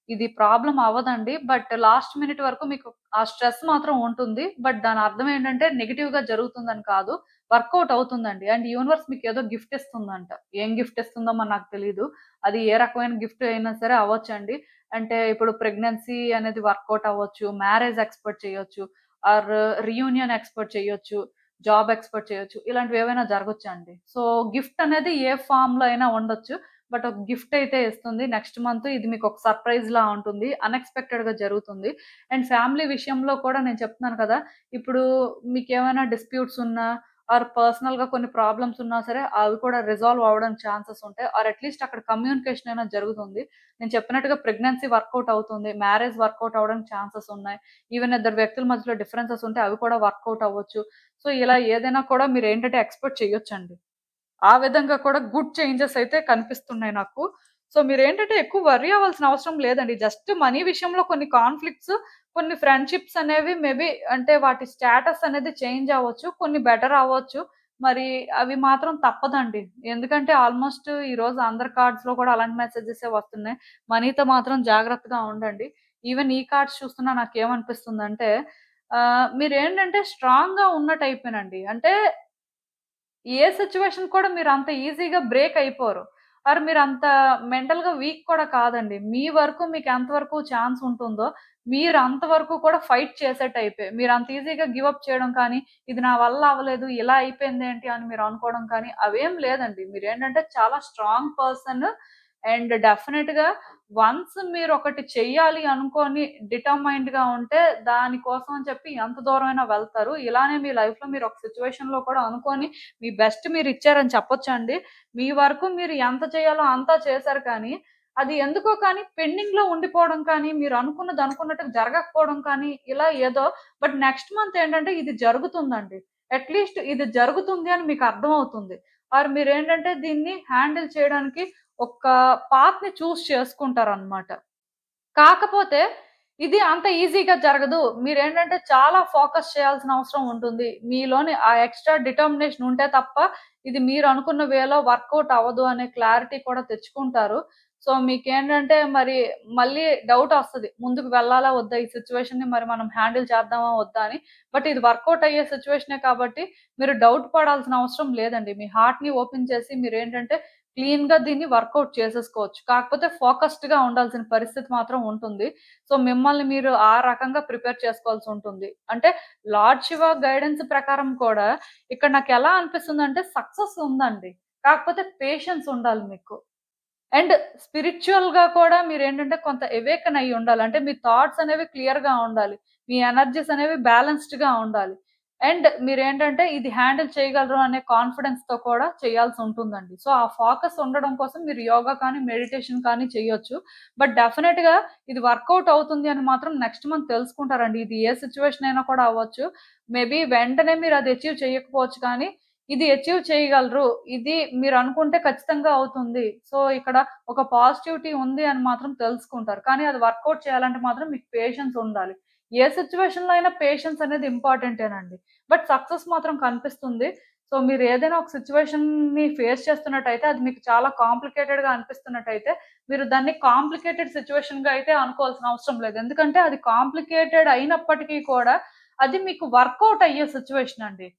ఇది ప్రాబ్లమ్ అవ్వదండి. బట్ లాస్ట్ మినిట్ వరకు మీకు ఆ స్ట్రెస్ మాత్రం ఉంటుంది. బట్ దాని అర్థం ఏంటంటే నెగెటివ్‌గా జరుగుతుందని కాదు. వర్కౌట్ అవుతుందండి. అండ్ యూనివర్స్ మీకేదో గిఫ్ట్ ఇస్తుందంట. ఏం గిఫ్ట్ ఇస్తుందో మరి నాకు తెలీదు. అది ఏ రకమైన గిఫ్ట్ అయినా సరే అవ్వచ్చండి. అంటే ఇప్పుడు ప్రెగ్నెన్సీ అనేది వర్కౌట్ అవ్వచ్చు. మ్యారేజ్ ఎక్స్‌పెక్ట్ చేయొచ్చు. ఆర్ రీయూనియన్ ఎక్స్‌పెక్ట్ చేయొచ్చు. జాబ్ ఎక్స్‌పెక్ట్ చేయొచ్చు. ఇలాంటివేవైనా జరగొచ్చండి. సో, గిఫ్ట్ అనేది ఏ ఫార్మ్‌లో అయినా ఉండొచ్చు. బట్ ఒక గిఫ్ట్ అయితే ఇస్తుంది. నెక్స్ట్ మంత్ ఇది మీకొక సర్ప్రైజ్‌లా ఉంటుంది. అన్‌ఎక్స్‌పెక్టెడ్‌గా జరుగుతుంది. అండ్ ఫ్యామిలీ విషయంలో కూడా నేను చెప్తున్నాను కదా! ఇప్పుడు మీకేమైనా డిస్ప్యూట్స్ ఉన్నా ఆర్ పర్సనల్‌గా కొన్ని ప్రాబ్లమ్స్ ఉన్నా సరే అవి కూడా రిజాల్వ్ అవ్వడానికి ఛాన్సెస్ ఉంటాయి. ఆర్ అట్‌లీస్ట్ అక్కడ కమ్యూనికేషన్ అయినా జరుగుతుంది. నేను చెప్పినట్టుగా ప్రెగ్నెన్సీ వర్కౌట్ అవుతుంది. మ్యారేజ్ వర్కౌట్ అవ్వడానికి ఛాన్సెస్ ఉన్నాయి. ఈవెన్ ఇద్దరు వ్యక్తుల మధ్యలో డిఫరెన్సెస్ ఉంటే అవి కూడా వర్కౌట్ అవ్వచ్చు. సో, ఇలా ఏదైనా కూడా మీరేంటంటే ఎక్స్‌పెక్ట్ చేయొచ్చండి. ఆ విధంగా కూడా గుడ్ చేంజెస్ అయితే కనిపిస్తున్నాయి నాకు. సో, మీరేంటంటే ఎక్కువ వర్రీ అవ్వాల్సిన అవసరం లేదండి. జస్ట్ మనీ విషయంలో కొన్ని కాన్‌ఫ్లిక్ట్స్, కొన్ని ఫ్రెండ్‌షిప్స్ అనేవి మేబీ అంటే వాటి స్టేటస్ అనేది చేంజ్ అవ్వచ్చు. కొన్ని బెటర్ అవ్వచ్చు. మరి అవి మాత్రం తప్పదండి. ఎందుకంటే ఆల్‌మోస్ట్ ఈరోజు అందరి కార్డ్స్‌లో కూడా అలాంటి మెసేజెసే వస్తున్నాయి. మనీతో మాత్రం జాగ్రత్తగా ఉండండి. ఈవెన్ ఈ కార్డ్స్ చూస్తున్నా నాకేమనిపిస్తుందంటే మీరేంటంటే స్ట్రాంగ్‌గా ఉన్న టైపేనండి. అంటే ఏ సిట్యుయేషన్ కూడా మీరంత ఈజీగా బ్రేక్ అయిపోరు. ఆర్ మీరంత మెంటల్‌గా వీక్ కూడా కాదండి. మీ వరకు మీకు ఎంతవరకు ఛాన్స్ ఉంటుందో, మీరు అంతవరకు కూడా ఫైట్ చేసే టైపే. మీరంత ఈజీగా గివ్ అప్ చేయడం కానీ, ఇది నా వల్ల అవ్వలేదు, ఇలా అయిపోయిందేంటి అని మీరు అనుకోవడం కానీ, అవేం లేదండి. మీరేంటంటే చాలా స్ట్రాంగ్ పర్సన్. అండ్ డెఫినిట్‌గా వన్స్ మీరొకటి చెయ్యాలి అనుకోని డిటర్మైన్డ్‌గా ఉంటే, దాని కోసం అని చెప్పి ఎంత దూరమైనా వెళ్తారు. ఇలానే మీ లైఫ్‌లో మీరొక సిట్యుయేషన్‌లో కూడా అనుకోని, మీ బెస్ట్ మీరిచ్చారని చెప్పొచ్చండి. మీ వరకు మీరు ఎంత చేయాలో అంతా చేశారు కానీ, అది ఎందుకో కానీ పెండింగ్‌లో ఉండిపోవడం కానీ, మీరు అనుకున్నది అనుకున్నట్టుగా జరగకపోవడం కానీ, ఇలా ఏదో బట్ నెక్స్ట్ మంత్ ఏంటంటే ఇది జరుగుతుందండి. అట్‌లీస్ట్ ఇది జరుగుతుంది అని మీకు అర్థమవుతుంది. ఆర్ మీరేంటంటే దీన్ని హ్యాండిల్ చేయడానికి ఒక పాత్‌ని చేసుకుంటారనమాట. కాకపోతే ఇది అంత ఈజీగా జరగదు. మీరేంటంటే చాలా ఫోకస్ చేయాల్సిన అవసరం ఉంటుంది. మీలోని ఆ ఎక్స్‌ట్రా డిటర్మినేషన్ ఉంటే తప్ప ఇది మీరనుకున్న వేలో వర్కౌట్ అవ్వదు అనే క్లారిటీ కూడా తెచ్చుకుంటారు. సో, మీకేంటంటే మరి మళ్ళీ డౌటొస్తది. ముందుకు వెళ్ళాలా? వద్దా? ఈ సిట్యుయేషన్‌ని మరి మనం హ్యాండిల్ చేద్దామా? వద్దా? అని. బట్ ఇది వర్కౌట్ అయ్యే సిట్యుయేషనే కాబట్టి మీరు డౌట్ పడాల్సిన అవసరం లేదండి. మీ హార్ట్‌ని ఓపెన్ చేసి మీరేంటంటే క్లీన్‌గా దీన్ని వర్కౌట్ చేసేసుకోవచ్చు. కాకపోతే ఫోకస్డ్‌గా ఉండాల్సిన పరిస్థితి మాత్రం ఉంటుంది. సో, మిమ్మల్ని మీరు ఆ రకంగా ప్రిపేర్ చేసుకోవాల్సుంటుంది. అంటే లార్డ్ శివ గైడెన్స్ ప్రకారం కూడా ఇక్కడ నాకెలా అనిపిస్తుందంటే సక్సెస్ ఉందండి. కాకపోతే పేషెన్స్ ఉండాలి మీకు. అండ్ స్పిరిచ్యువల్‌గా కూడా మీరేంటంటే కొంత అవేకెన్ అయ్యి ఉండాలి. అంటే మీ థాట్స్ అనేవి క్లియర్‌గా ఉండాలి. మీ ఎనర్జీస్ అనేవి బ్యాలెన్స్‌డ్‌గా ఉండాలి. అండ్ మీరేంటంటే ఇది హ్యాండిల్ చేయగలరు అనే కాన్ఫిడెన్స్‌తో కూడా చేయాల్సుంటుందండి. సో, ఆ ఫోకస్ ఉండడం కోసం మీరు యోగా కానీ, మెడిటేషన్ కానీ చేయొచ్చు. బట్ డెఫినెట్‌గా ఇది వర్కౌట్ అవుతుంది అని మాత్రం నెక్స్ట్ మంత్ తెలుసుకుంటారండి. ఇది ఏ సిట్యుయేషన్ అయినా కూడా అవ్వచ్చు. మేబీ వెంటనే మీరు అది అచీవ్ చేయకపోవచ్చు కానీ ఇది అచీవ్ చేయగలరు. ఇది మీరనుకుంటే ఖచ్చితంగా అవుతుంది. సో, ఇక్కడ ఒక పాజిటివిటీ ఉంది అని మాత్రం తెలుసుకుంటారు. కానీ అది వర్కౌట్ చేయాలంటే మాత్రం మీకు పేషెన్స్ ఉండాలి. ఏ సిట్యుయేషన్‌లో అయినా పేషెన్స్ అనేది ఇంపార్టెంటేనండి. బట్ సక్సెస్ మాత్రం కనిపిస్తుంది. సో, మీరు ఏదైనా ఒక సిట్యుయేషన్‌ని ఫేస్ చేస్తున్నట్టయితే అది మీకు చాలా కాంప్లికేటెడ్‌గా అనిపిస్తున్నట్టయితే మీరు దాన్ని కాంప్లికేటెడ్ సిట్యుయేషన్‌గా అయితే అనుకోవాల్సిన అవసరం లేదు. ఎందుకంటే అది కాంప్లికేటెడ్ అయినప్పటికీ కూడా అది మీకు వర్కౌట్ అయ్యే సిట్యుయేషన్ అండి.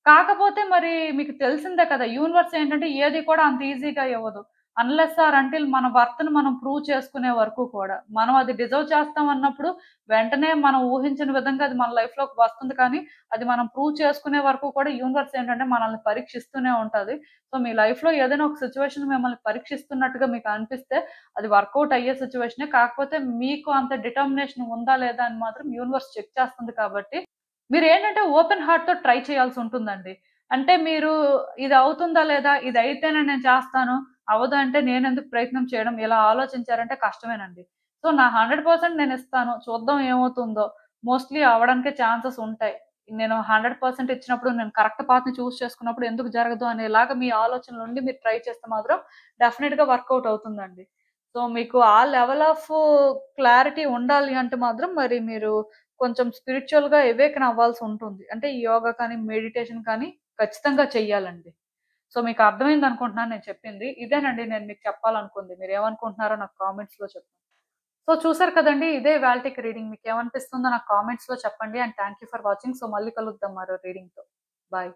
కాకపోతే మరి మీకు తెలిసిందే కదా! యూనివర్స్ ఏంటంటే ఏది కూడా అంత ఈజీగా ఇవ్వదు. అన్‌లెస్ ఆర్ అంటిల్ మన వర్త్‌ని మనం ప్రూవ్ చేసుకునే వరకు కూడా. మనం అది డిజర్వ్ చేస్తాం అన్నప్పుడు వెంటనే మనం ఊహించిన విధంగా అది మన లైఫ్‌లోకి వస్తుంది కానీ, అది మనం ప్రూవ్ చేసుకునే వరకు కూడా యూనివర్స్ ఏంటంటే మనల్ని పరీక్షిస్తూనే ఉంటది. సో, మీ లైఫ్‌లో ఏదైనా ఒక సిట్యుయేషన్ మిమ్మల్ని పరీక్షిస్తున్నట్టుగా మీకు అనిపిస్తే అది వర్కౌట్ అయ్యే సిట్యుయేషనే. కాకపోతే మీకు అంత డిటర్మినేషన్ ఉందా లేదా అని మాత్రం యూనివర్స్ చెక్ చేస్తుంది కాబట్టి మీరేంటంటే ఓపెన్ హార్ట్‌తో ట్రై చేయాల్సుంటుందండి. అంటే మీరు ఇది అవుతుందా లేదా? ఇదైతేనే నేను చేస్తాను. అవ్వదు అంటే నేనెందుకు ప్రయత్నం చేయడం? ఇలా ఆలోచించారంటే కష్టమేనండి. సో, నా 100% నేనిస్తాను. చూద్దాం ఏమవుతుందో. మోస్ట్‌లీ అవ్వడానికే ఛాన్సెస్ ఉంటాయి. నేను 100% ఇచ్చినప్పుడు నేను కరెక్ట్ పాత్‌ని చేసుకున్నప్పుడు ఎందుకు జరగదు అనేలాగా మీ ఆలోచనలుండి మీరు ట్రై చేస్తే మాత్రం డెఫినిట్‌గా వర్కౌట్ అవుతుందండి. సో, మీకు ఆ లెవెల్ ఆఫ్ క్లారిటీ ఉండాలి అంటే మాత్రం మరి మీరు కొంచెం స్పిరిచ్యువల్‌గా అవేకెన్ అవ్వాల్సుంటుంది. అంటే ఈ యోగా కానీ, మెడిటేషన్ కానీ ఖచ్చితంగా చెయ్యాలండి. సో, మీకు అర్థమైందనుకుంటున్నాను నేను చెప్పింది. ఇదేనండి నేను మీకు చెప్పాలనుకుంది. మీరేమనుకుంటున్నారో నాకు కామెంట్స్‌లో చెప్పండి. సో, చూసారు కదండీ! ఇదే ఇవాల్టికి రీడింగ్. మీకేమనిపిస్తుందో నాకు కామెంట్స్‌లో చెప్పండి. And thank you for watching. So, మళ్ళీ కలుద్దాం మరో రీడింగ్‌తో. బాయ్.